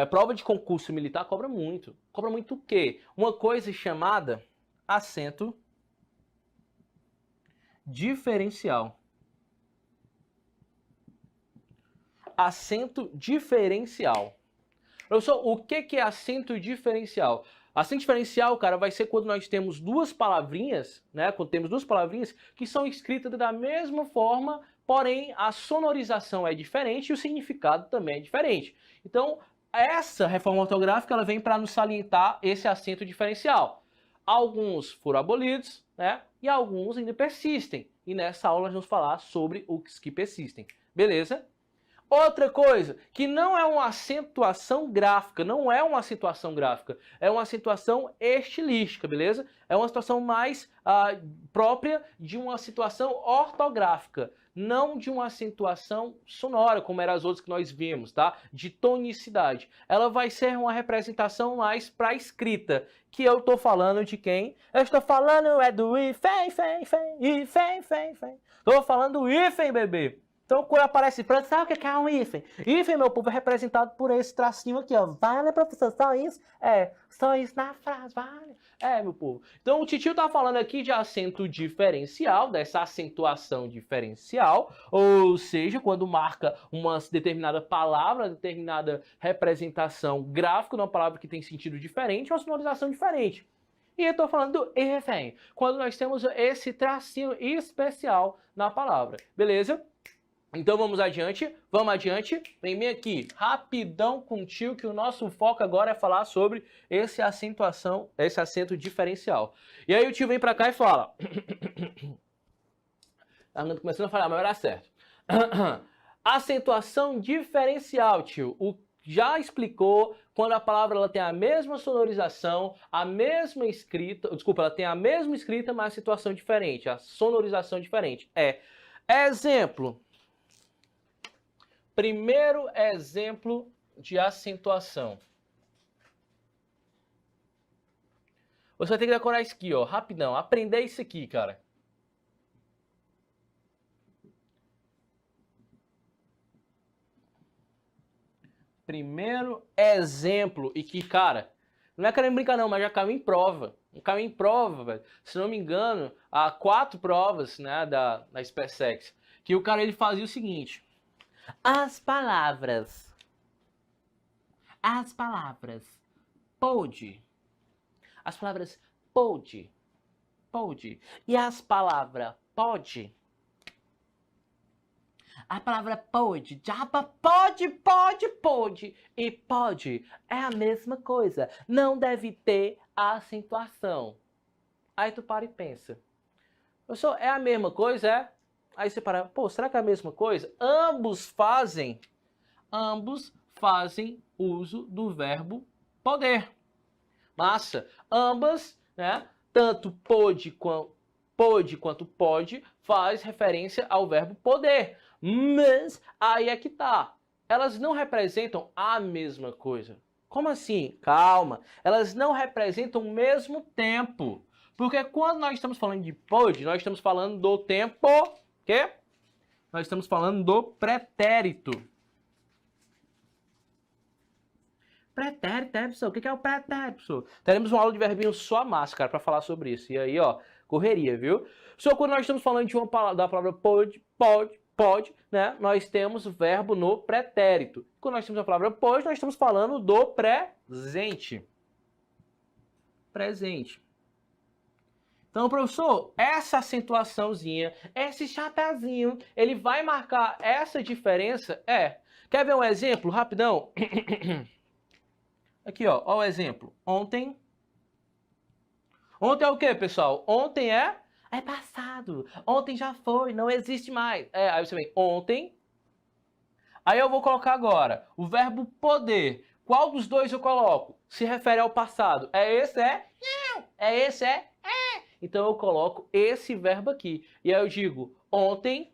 Prova de concurso militar cobra muito. Cobra muito o quê? Uma coisa chamada acento diferencial. Acento diferencial. Professor, o que é acento diferencial? Acento diferencial, cara, vai ser quando nós temos duas palavrinhas, né? Quando temos duas palavrinhas que são escritas da mesma forma, porém a sonorização é diferente e o significado também é diferente. Então, essa reforma ortográfica ela vem para nos salientar esse acento diferencial. Alguns foram abolidos, né? E alguns ainda persistem. E nessa aula nós vamos falar sobre os que persistem. Beleza? Outra coisa, que não é uma acentuação gráfica, não é uma acentuação gráfica, é uma acentuação estilística, beleza? É uma situação mais própria de uma situação ortográfica, não de uma acentuação sonora, como eram as outras que nós vimos, tá? De tonicidade. Ela vai ser uma representação mais para escrita, que eu tô falando de quem? Eu estou falando do hífen, Tô falando do hífen, bebê. Então, quando aparece França, sabe o que é um hífen? Hífen, meu povo, é representado por esse tracinho aqui, ó. Vale, professor, só isso? Só isso na frase, vale. Meu povo. Então, o titio tá falando aqui de acento diferencial, dessa acentuação diferencial, ou seja, quando marca uma determinada palavra, determinada representação gráfica, uma palavra que tem sentido diferente, uma sonorização diferente. E eu tô falando do hífen, quando nós temos esse tracinho especial na palavra, beleza? Então vamos adiante, vem bem aqui, rapidão com o tio, que o nosso foco agora é falar sobre esse acento diferencial. E aí o tio vem pra cá e fala, tá começando a falar, mas vai dar certo. Acentuação diferencial, tio, já explicou quando a palavra ela tem a mesma sonorização, a mesma escrita, desculpa, ela tem a mesma escrita, mas a situação diferente, a sonorização diferente. Exemplo. Primeiro exemplo de acentuação. Você vai ter que decorar isso aqui, ó, rapidão. Aprender isso aqui, cara. Primeiro exemplo. E que, cara, não é querendo brincar não, mas já caiu em prova. Caiu em prova, velho. Se não me engano, há 4 provas, né, da SpaceX. Que o cara, ele fazia o seguinte. As palavras pode, e as palavras pode, a palavra pode, japa, pode e pode é a mesma coisa, não deve ter a acentuação. Aí tu para e pensa, professor, é a mesma coisa, Aí você para, será que é a mesma coisa? Ambos fazem uso do verbo poder. Massa. Ambas, né? Tanto pode quanto pode faz referência ao verbo poder. Mas aí é que tá. Elas não representam a mesma coisa. Como assim? Calma. Elas não representam o mesmo tempo. Porque quando nós estamos falando de pode, nós estamos falando do tempo... quê? Nós estamos falando do pretérito. Pretérito, professor? O que é o pretérito, professor? Teremos uma aula de verbinho só massa, cara, para falar sobre isso. E aí, ó, correria, viu? Só quando nós estamos falando de uma palavra, da palavra pode, né? Nós temos o verbo no pretérito. Quando nós temos a palavra pode, nós estamos falando do presente. Presente. Então, professor, essa acentuaçãozinha, esse chapéuzinho, ele vai marcar essa diferença? Quer ver um exemplo? Rapidão. Aqui, ó o exemplo. Ontem. Ontem é o quê, pessoal? Ontem é passado. Ontem já foi, não existe mais. Aí você vem, ontem. Aí eu vou colocar agora o verbo poder. Qual dos dois eu coloco? Se refere ao passado. É esse, Não. É esse, Então eu coloco esse verbo aqui. E aí eu digo, ontem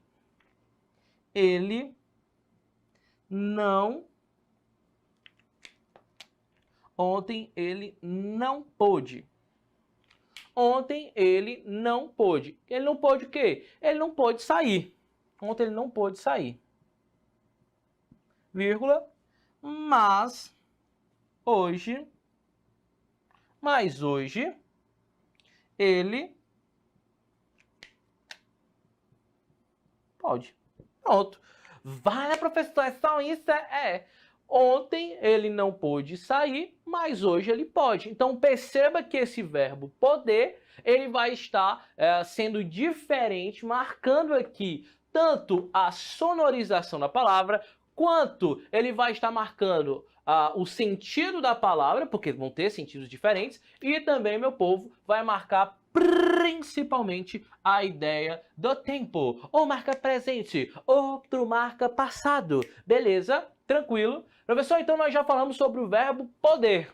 ele não pôde. Ontem ele não pôde. Ele não pôde o quê? Ele não pôde sair. Ontem ele não pôde sair. Vírgula. Mas hoje ele pode. Pronto. Vale, professor, é só isso? Ontem ele não pôde sair, mas hoje ele pode. Então perceba que esse verbo poder, ele vai estar sendo diferente, marcando aqui tanto a sonorização da palavra, quanto ele vai estar marcando o sentido da palavra, porque vão ter sentidos diferentes, e também, meu povo, vai marcar principalmente a ideia do tempo. Ou marca presente, outro marca passado. Beleza? Tranquilo? Professor, então nós já falamos sobre o verbo poder.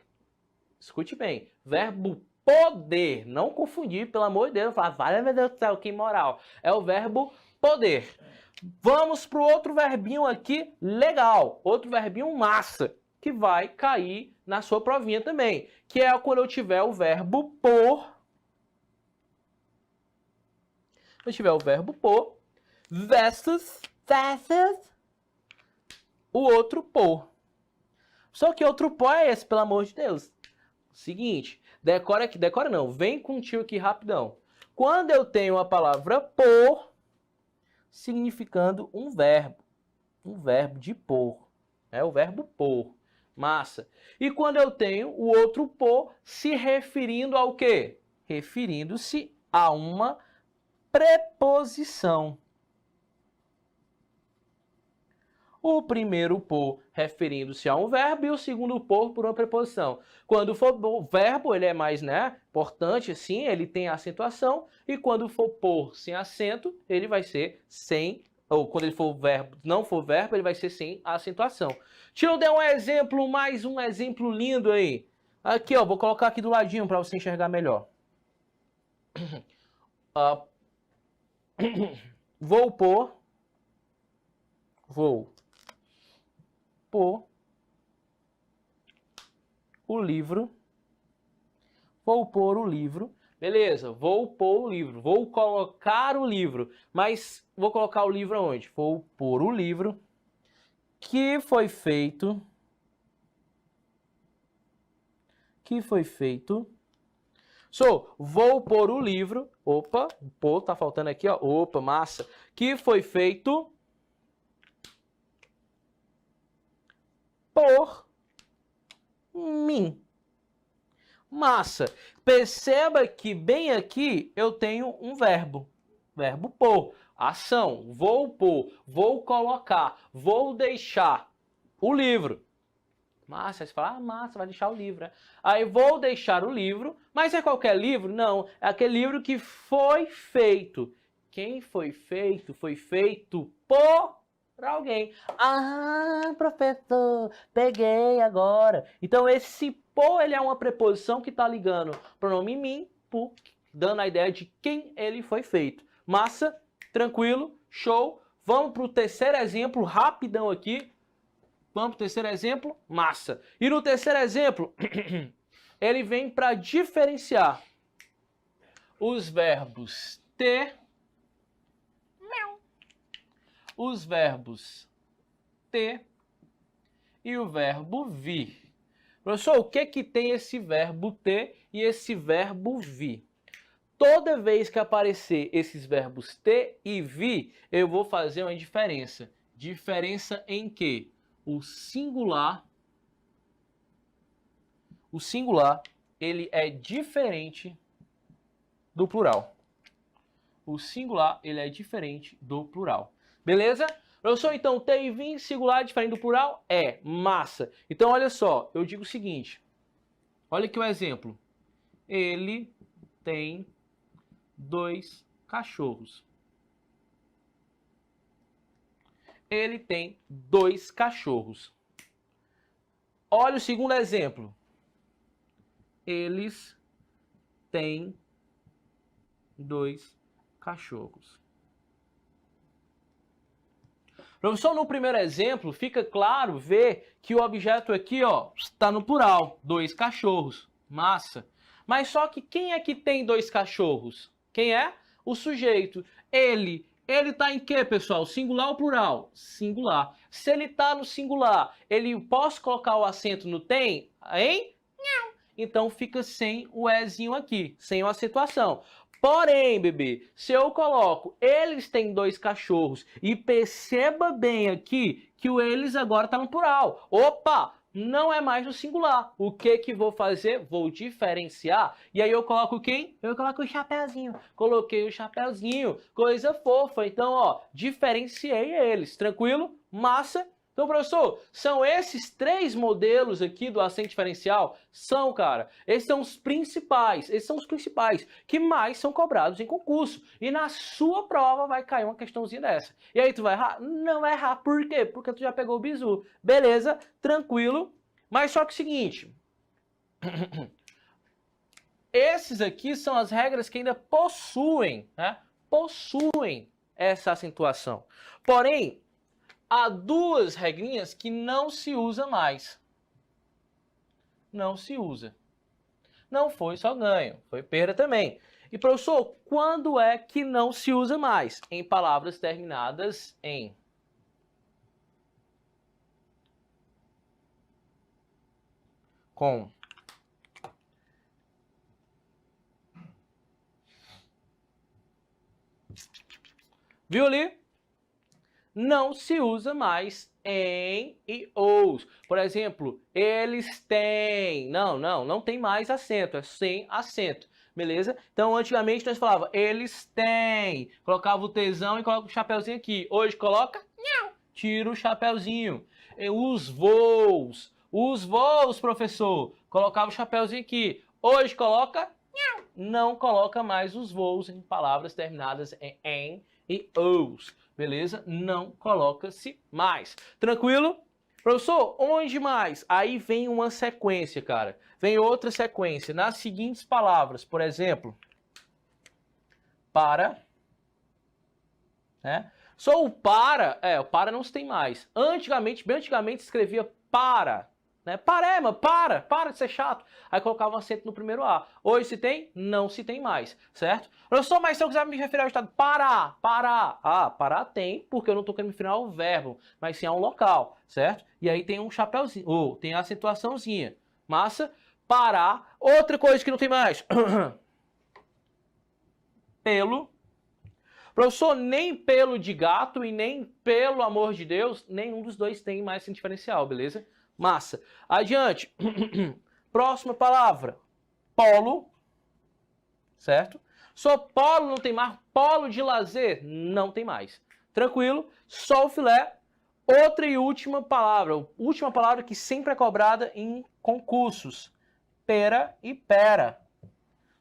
Escute bem, verbo poder. Não confundir, pelo amor de Deus. Falar, vale, meu Deus do céu, que imoral. É o verbo poder. Vamos para o outro verbinho aqui, legal. Outro verbinho massa, que vai cair na sua provinha também. Que é quando eu tiver o verbo por. Se eu tiver o verbo por versus o outro por. Só que outro por é esse, pelo amor de Deus. Seguinte, decora aqui, decora não, vem contigo aqui rapidão. Quando eu tenho a palavra por, significando um verbo de por, é o verbo por, massa. E quando eu tenho o outro por, se referindo ao quê? Referindo-se a uma preposição. O primeiro por referindo-se a um verbo e o segundo por uma preposição. Quando for o verbo, ele é mais, importante, sim, ele tem acentuação. E quando for por sem acento, ele vai ser sem, ou quando ele for verbo, não for verbo, ele vai ser sem acentuação. Deixa eu dar um exemplo, mais um exemplo lindo aí. Aqui, ó, vou colocar aqui do ladinho para você enxergar melhor. Vou pôr o livro. Vou pôr o livro. Beleza, vou pôr o livro. Vou colocar o livro. Mas vou colocar o livro aonde? Vou pôr o livro que foi feito. Vou pôr o livro. Opa, o pôr tá faltando aqui, ó. Opa, massa. Que foi feito por mim. Massa. Perceba que bem aqui eu tenho um verbo. Verbo pôr. Ação. Vou pôr. Vou colocar. Vou deixar o livro. Massa. Aí você fala, massa, vai deixar o livro, né? Aí vou deixar o livro. Mas é qualquer livro? Não. É aquele livro que foi feito. Quem foi feito? Foi feito por alguém. Ah, professor, peguei agora. Então esse por, ele é uma preposição que está ligando o pronome mim, por, dando a ideia de quem ele foi feito. Massa, tranquilo, show. Vamos para o terceiro exemplo, rapidão aqui. Vamos para o terceiro exemplo, massa. E no terceiro exemplo, ele vem para diferenciar os verbos ter, os verbos ter e o verbo vir. Professor, o que que tem esse verbo ter e esse verbo vir? Toda vez que aparecer esses verbos ter e vir, eu vou fazer uma diferença. Diferença em que? O singular, ele é diferente do plural. O singular, ele é diferente do plural. Beleza? Professor, então, ter e vir, singular diferente do plural? É, massa. Então, olha só, eu digo o seguinte. Olha aqui o exemplo. Ele tem 2 cachorros. Ele tem 2 cachorros. Olha o segundo exemplo. Eles têm 2 cachorros. Professor, no primeiro exemplo, fica claro ver que o objeto aqui, ó, está no plural, 2 cachorros. Massa. Mas só que quem é que tem 2 cachorros? Quem é? O sujeito. Ele está em quê, pessoal? Singular ou plural? Singular. Se ele está no singular, posso colocar o acento no tem? Hein? Não. Então fica sem o ezinho aqui, sem a acentuação. Porém, bebê, se eu coloco eles têm 2 cachorros e perceba bem aqui que o eles agora está no plural. Opa, não é mais no singular. O que vou fazer? Vou diferenciar. E aí eu coloco quem? Eu coloco o chapeuzinho. Coloquei o chapeuzinho. Coisa fofa. Então, ó, diferenciei eles. Tranquilo? Massa. Então, professor, são esses 3 modelos aqui do acento diferencial? São, cara. Esses são os principais. Esses são os principais que mais são cobrados em concurso. E na sua prova vai cair uma questãozinha dessa. E aí tu vai errar? Não vai errar. Por quê? Porque tu já pegou o bizu. Beleza, tranquilo. Mas só que é o seguinte... Esses aqui são as regras que ainda possuem, né? Possuem essa acentuação. Porém, há 2 regrinhas que não se usa mais. Não se usa. Não foi só ganho, foi perda também. E professor, quando é que não se usa mais? Em palavras terminadas em. Com. Viu ali? Não se usa mais em e os. Por exemplo, eles têm. Não tem mais acento, é sem acento. Beleza? Então, antigamente nós falava eles têm. Colocava o tesão e coloca o chapeuzinho aqui. Hoje coloca, não, tira o chapeuzinho. Os voos, professor. Colocava o chapeuzinho aqui. Hoje coloca, não coloca mais os voos em palavras terminadas em e os. Beleza? Não coloca-se mais. Tranquilo? Professor, onde mais? Aí vem uma sequência, cara. Vem outra sequência. Nas seguintes palavras, por exemplo, para, né? Só o para não se tem mais. Antigamente, bem antigamente, escrevia para, né? Parema, para de ser chato. Aí colocava um acento no primeiro A. Hoje se tem? Não se tem mais, certo? Professor, mas se eu quiser me referir ao estado, parar. Ah, parar tem, porque eu não estou querendo me referir ao verbo, mas sim a um local, certo? E aí tem um chapéuzinho, ou tem a acentuaçãozinha. Massa, parar. Outra coisa que não tem mais. Pelo. Professor, nem pelo de gato e nem pelo amor de Deus, nenhum dos dois tem mais acento diferencial, beleza? Massa. Adiante. Próxima palavra. Polo. Certo? Só polo não tem mais. Polo de lazer não tem mais. Tranquilo? Só o filé. Outra e última palavra. Última palavra que sempre é cobrada em concursos. Pera e pera.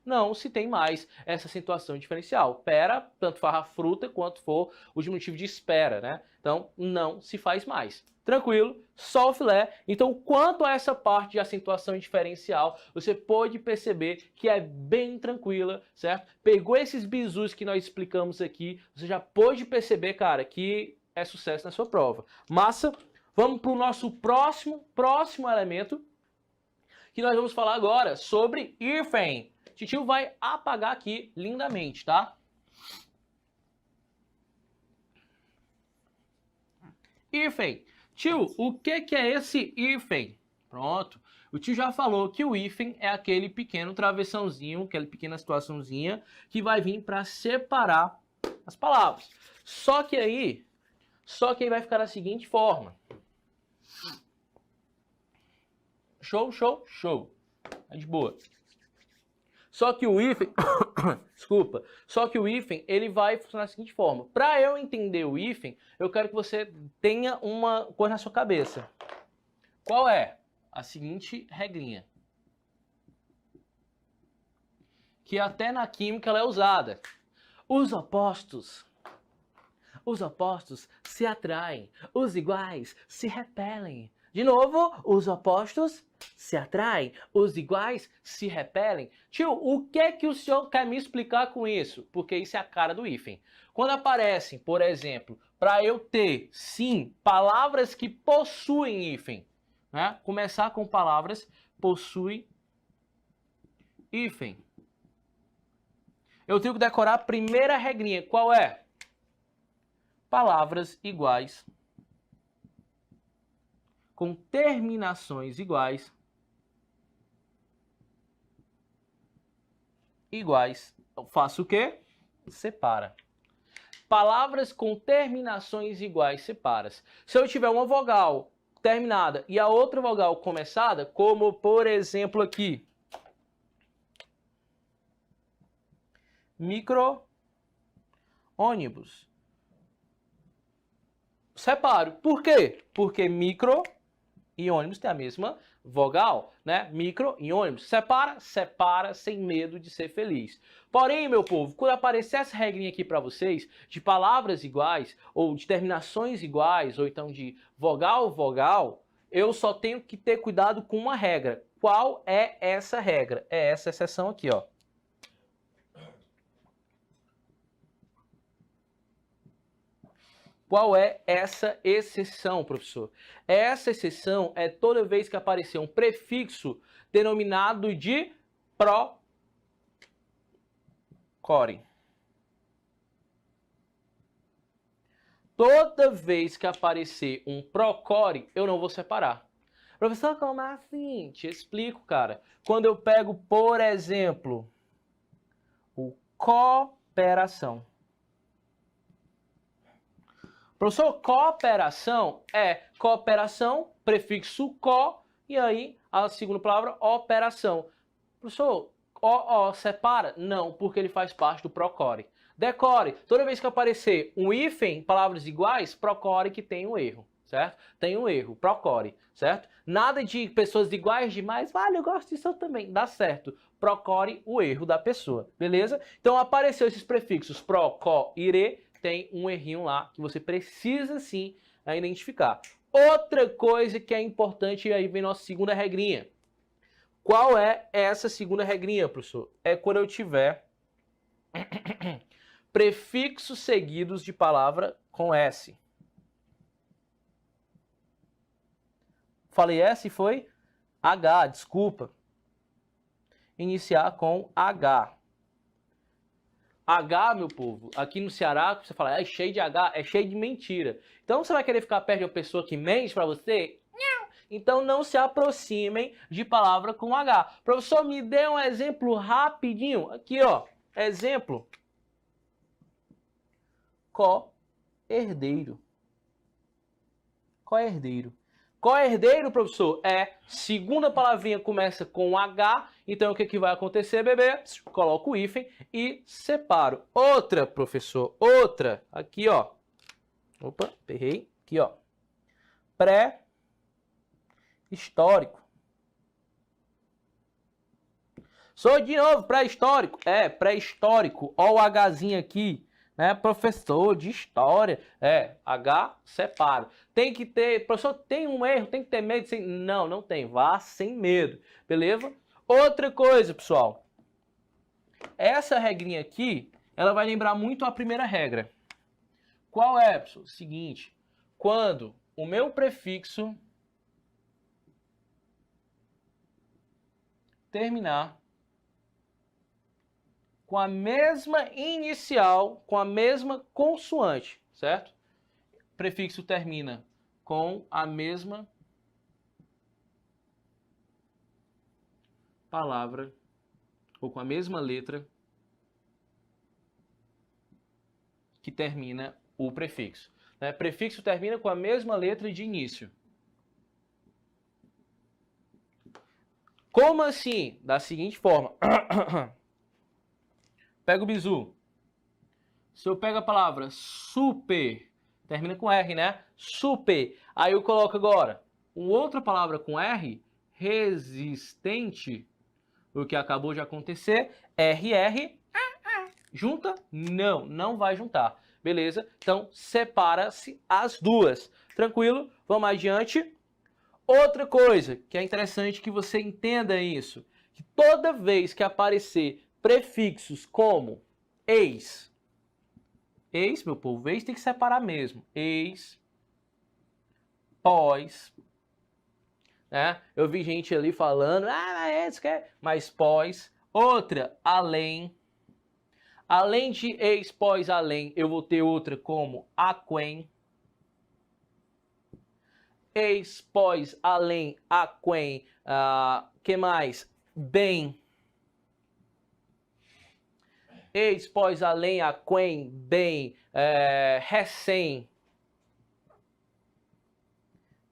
Não se tem mais essa acentuação diferencial. Pera, tanto faz a fruta quanto for o diminutivo de espera, né? Então, não se faz mais. Tranquilo, só o filé. Então, quanto a essa parte de acentuação diferencial, você pode perceber que é bem tranquila, certo? Pegou esses bizus que nós explicamos aqui, você já pode perceber, cara, que é sucesso na sua prova. Massa? Vamos para o nosso próximo elemento, que nós vamos falar agora sobre hífen. Titio vai apagar aqui lindamente, tá? Hífen. Tio, o que é esse hífen? Pronto. O tio já falou que o hífen é aquele pequeno travessãozinho, aquela pequena situaçãozinha que vai vir para separar as palavras. Só que aí vai ficar da seguinte forma. Show. Tá de boa. Só que o hífen, desculpa, só que o hífen ele vai funcionar da seguinte forma. Para eu entender o hífen, eu quero que você tenha uma coisa na sua cabeça. Qual é? A seguinte regrinha. Que até na química ela é usada. Os opostos se atraem, os iguais se repelem. De novo, os opostos se atraem, os iguais se repelem. Tio, o que é que o senhor quer me explicar com isso? Porque isso é a cara do hífen. Quando aparecem, por exemplo, para eu ter, sim, palavras que possuem hífen, né? Começar com palavras possui hífen. Eu tenho que decorar a primeira regrinha. Qual é? Palavras iguais com terminações iguais. Eu faço o quê? Separa. Palavras com terminações iguais separas. Se eu tiver uma vogal terminada e a outra vogal começada, como por exemplo aqui, micro-ônibus. separo. Por quê? Porque micro e ônibus têm a mesma vogal, né? Micro e ônibus. Separa, separa sem medo de ser feliz. Porém, meu povo, quando aparecer essa regrinha aqui para vocês, de palavras iguais, ou de terminações iguais, ou então de vogal, vogal, eu só tenho que ter cuidado com uma regra. Qual é essa regra? É essa exceção aqui, ó. Qual é essa exceção, professor? Essa exceção é toda vez que aparecer um prefixo denominado de procore. Toda vez que aparecer um procore, eu não vou separar. Professor, como assim? Te explico, cara. Quando eu pego, por exemplo, o cooperação. Professor, cooperação é cooperação, prefixo co, e aí a segunda palavra, operação. Professor, separa? Não, porque ele faz parte do procore. Decore, toda vez que aparecer um hífen, palavras iguais, procore que tem um erro, certo? Tem um erro, procore, certo? Nada de pessoas iguais demais, vale, eu gosto disso também, dá certo. Procore o erro da pessoa, beleza? Então apareceu esses prefixos pro, co, ire, tem um errinho lá que você precisa sim identificar. Outra coisa que é importante, e aí vem nossa segunda regrinha. Qual é essa segunda regrinha, professor? É quando eu tiver prefixos seguidos de palavra com S. Falei S, foi H, desculpa. Iniciar com H. H, meu povo, aqui no Ceará, você fala, é cheio de H, é cheio de mentira. Então você vai querer ficar perto de uma pessoa que mente pra você? Não. Então não se aproximem de palavra com H. Professor, me dê um exemplo rapidinho. Aqui, ó, exemplo. Co-herdeiro. Co-herdeiro. Co-herdeiro, professor, é segunda palavrinha começa com H, então o que vai acontecer, bebê? Coloco o hífen e separo. Outra, professor, outra, aqui, ó. Opa, errei. Aqui, ó. Pré-histórico. Sou de novo, pré-histórico. É, pré-histórico. Ó o Hzinho aqui. Né, professor de história, H, separo. Tem que ter, professor, tem um erro, tem que ter medo? Não, não tem, vá sem medo, beleza? Outra coisa, pessoal, essa regrinha aqui, ela vai lembrar muito a primeira regra. Qual é, pessoal? Seguinte, quando o meu prefixo terminar com a mesma inicial, com a mesma consoante, certo? O prefixo termina com a mesma palavra ou com a mesma letra que termina o prefixo. Né? Prefixo termina com a mesma letra de início. Como assim? Da seguinte forma. Pega o bizu. Se eu pego a palavra super, termina com R, né? Super. Aí eu coloco agora uma outra palavra com R, resistente. O que acabou de acontecer, RR, junta? Não, não vai juntar. Beleza? Então, separa-se as duas. Tranquilo? Vamos adiante. Outra coisa que é interessante que você entenda isso, que toda vez que aparecer prefixos como ex, meu povo, ex tem que separar mesmo. Ex, pós, né? Eu vi gente ali falando, mas pós. Outra, além. Além de ex, pós, além, eu vou ter outra como aquém. Ex, pós, além, aquém. Que mais? Bem. Ex, pós, além, aquém, bem, recém.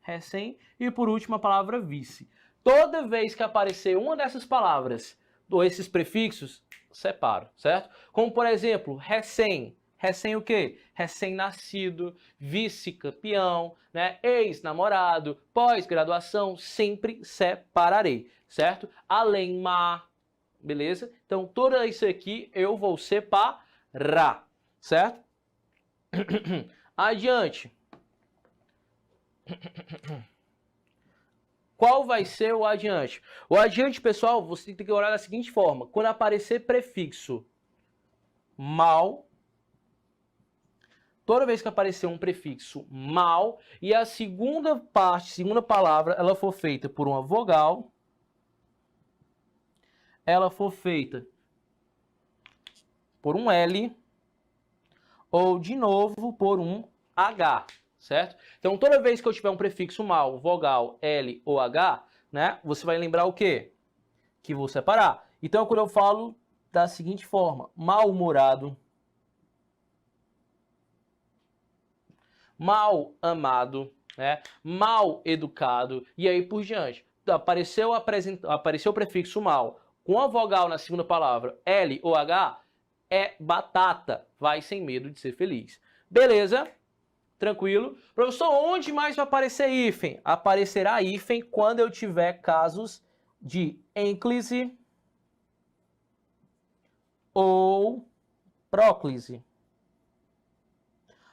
Recém. E por último a palavra vice. Toda vez que aparecer uma dessas palavras, ou esses prefixos, separo, certo? Como por exemplo, recém. Recém o quê? Recém-nascido, vice-campeão, né? Ex-namorado, pós-graduação, sempre separarei, certo? Além mar, beleza? Então, tudo isso aqui eu vou separar, certo? Adiante. Qual vai ser o adiante? O adiante, pessoal, você tem que olhar da seguinte forma. Quando aparecer prefixo mal, toda vez que aparecer um prefixo mal e a segunda parte, segunda palavra, ela for feita por uma vogal, ela for feita por um L ou, de novo, por um H, certo? Então, toda vez que eu tiver um prefixo mal, vogal, L ou H, né, você vai lembrar o quê? Que vou separar. Então, quando eu falo da seguinte forma, mal-humorado, mal amado, né? Mal educado e aí por diante. Apareceu o prefixo mal com a vogal na segunda palavra, L ou H, é batata, vai sem medo de ser feliz. Beleza? Tranquilo? Professor, onde mais vai aparecer hífen? Aparecerá hífen quando eu tiver casos de ênclise ou próclise.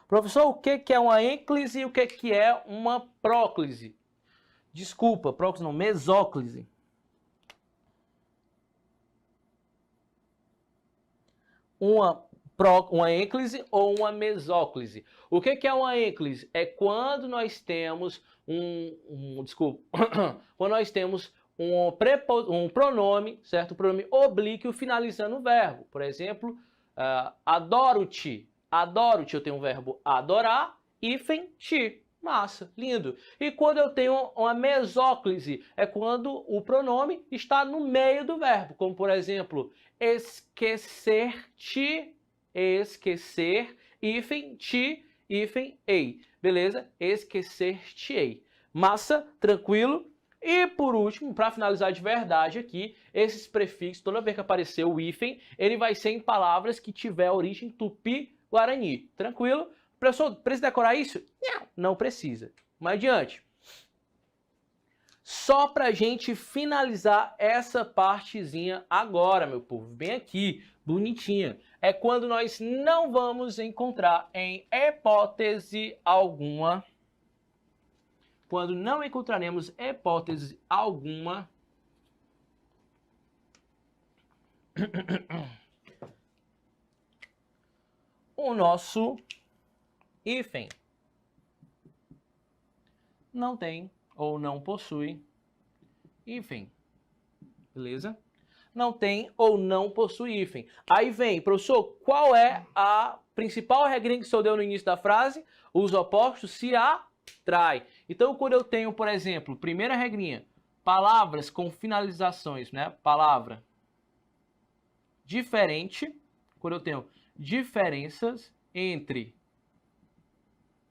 Professor, o que é uma ênclise e o que é uma próclise? Desculpa, próclise não, mesóclise. Uma ênclise ou uma mesóclise. O que é uma ênclise? É quando nós temos quando nós temos um pronome, certo? Um pronome oblíquo finalizando o verbo. Por exemplo, adoro-te. Adoro-te, eu tenho o verbo adorar, hífen, te. Massa, lindo. E quando eu tenho uma mesóclise, é quando o pronome está no meio do verbo, como por exemplo, esquecer-te, esquecer, hífen, te, hífen, ei. Beleza? Esquecer-te-ei. Massa, tranquilo? E por último, para finalizar de verdade aqui, esses prefixos, toda vez que aparecer o hífen, ele vai ser em palavras que tiver origem tupi-guarani. Tranquilo? Professor, precisa decorar isso? Não precisa. Mas adiante. Só para a gente finalizar essa partezinha agora, meu povo. Bem aqui, bonitinha. É quando nós não vamos encontrar em hipótese alguma. Quando não encontraremos hipótese alguma o nosso hífen não tem ou não possui hífen. Beleza? Não tem ou não possui hífen. Aí vem, professor, qual é a principal regrinha que o senhor deu no início da frase? Os opostos se atraem. Então, quando eu tenho, por exemplo, primeira regrinha, palavras com finalizações, né? Palavra diferente, quando eu tenho diferenças entre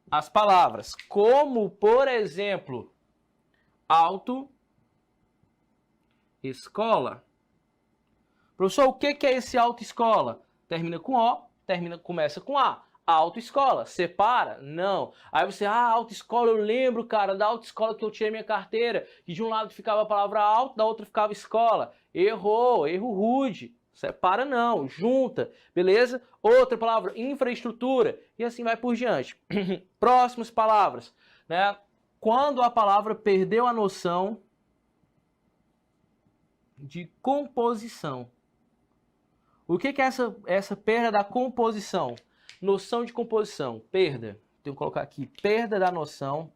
as palavras, como, por exemplo, auto, escola. Professor, o que é esse autoescola? Termina com O, começa com A. Autoescola, separa? Não. Aí você, autoescola, eu lembro, cara, da autoescola que eu tirei minha carteira, que de um lado ficava a palavra auto, da outra ficava escola. Errou, erro rude. Separa não, junta, beleza? Outra palavra, infraestrutura, e assim vai por diante. Próximas palavras, né? Quando a palavra perdeu a noção de composição. O que é essa perda da composição? Noção de composição, perda. Tenho que colocar aqui, perda da noção.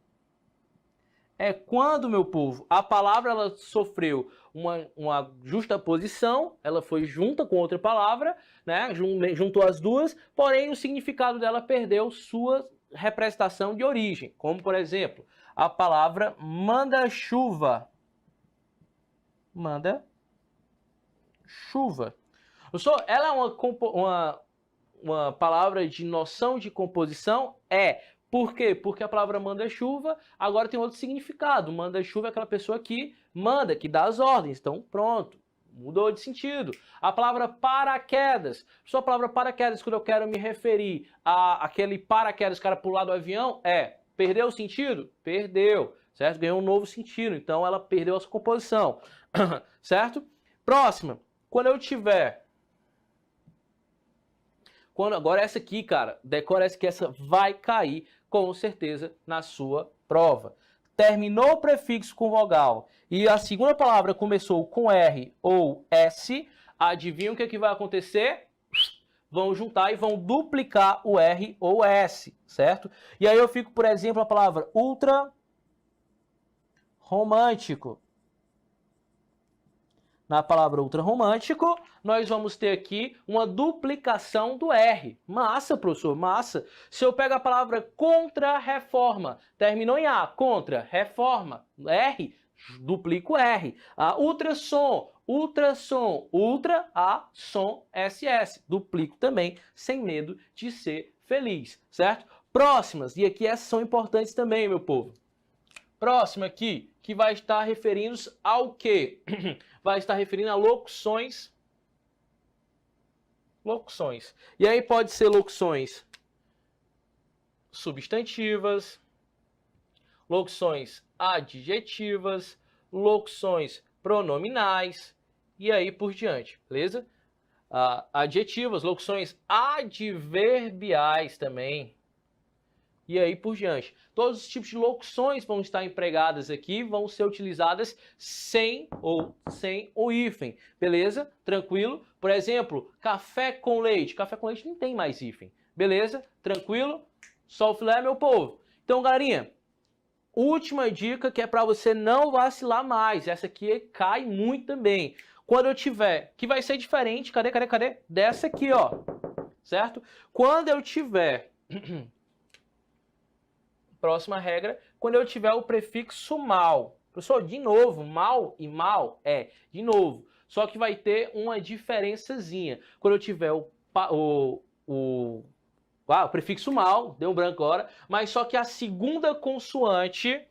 É quando, meu povo, a palavra ela sofreu uma justaposição, ela foi junta com outra palavra, né? Juntou as duas, porém o significado dela perdeu sua representação de origem. Como, por exemplo, a palavra manda-chuva. Manda-chuva. Ela é uma palavra de noção de composição? Por quê? Porque a palavra manda-chuva agora tem outro significado. Manda-chuva é aquela pessoa que manda, que dá as ordens. Então, pronto. Mudou de sentido. A palavra paraquedas. Só a palavra paraquedas, quando eu quero me referir àquele paraquedas que era pular do avião, perdeu o sentido? Perdeu, certo? Ganhou um novo sentido, então ela perdeu a sua composição, certo? Próxima. Quando eu tiver... Agora essa aqui, cara, decora essa que essa vai cair com certeza na sua prova. Terminou o prefixo com vogal e a segunda palavra começou com R ou S, adivinha o que vai acontecer? Vão juntar e vão duplicar o R ou S, certo? E aí eu fico, por exemplo, a palavra ultra romântico. Na palavra ultra romântico, nós vamos ter aqui uma duplicação do R. Massa, professor, massa. Se eu pego a palavra contra-reforma, terminou em A, contra-reforma, R, duplico R. Ultrassom, ultrassom, ultra, A, som, SS. Duplico também, sem medo de ser feliz, certo? Próximas, e aqui essas são importantes também, meu povo. Próxima aqui, que vai estar referindo-se ao quê? Vai estar referindo a locuções. Locuções. E aí pode ser locuções substantivas, locuções adjetivas, locuções pronominais e aí por diante, beleza? Adjetivas, locuções adverbiais também. E aí por diante. Todos os tipos de locuções vão estar empregadas aqui, vão ser utilizadas sem o hífen, beleza? Tranquilo? Por exemplo, café com leite. Café com leite não tem mais hífen, beleza? Tranquilo? Só o filé, meu povo. Então, galerinha, última dica que é para você não vacilar mais. Essa aqui cai muito também. Quando eu tiver, que vai ser diferente, cadê? Dessa aqui, ó, certo? Quando eu tiver... Próxima regra, quando eu tiver o prefixo mal. Professor, de novo, mal e mal de novo. Só que vai ter uma diferençazinha. Quando eu tiver o prefixo mal, deu um branco agora, mas só que a segunda consoante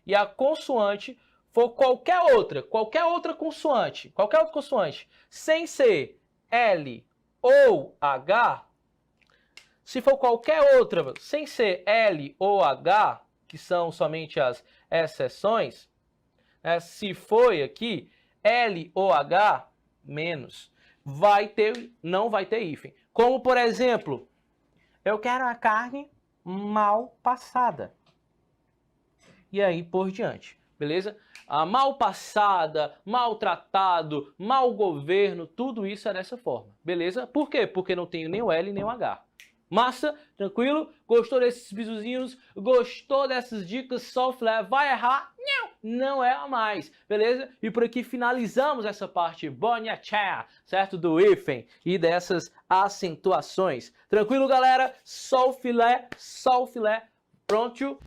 e a consoante for qualquer outra consoante, sem ser L ou H. Se for qualquer outra, sem ser L ou H, que são somente as exceções, se foi aqui L ou H, menos, não vai ter hífen. Como, por exemplo, eu quero a carne mal passada. E aí por diante, beleza? Mal passada, maltratado, mau governo, tudo isso é dessa forma, beleza? Por quê? Porque não tenho nem o L nem o H. Massa? Tranquilo? Gostou desses bizuzinhos? Gostou dessas dicas? Só o filé vai errar? Não erra mais, beleza? E por aqui finalizamos essa parte bonitinha, certo? Do hífen e dessas acentuações. Tranquilo, galera? Só o filé, pronto.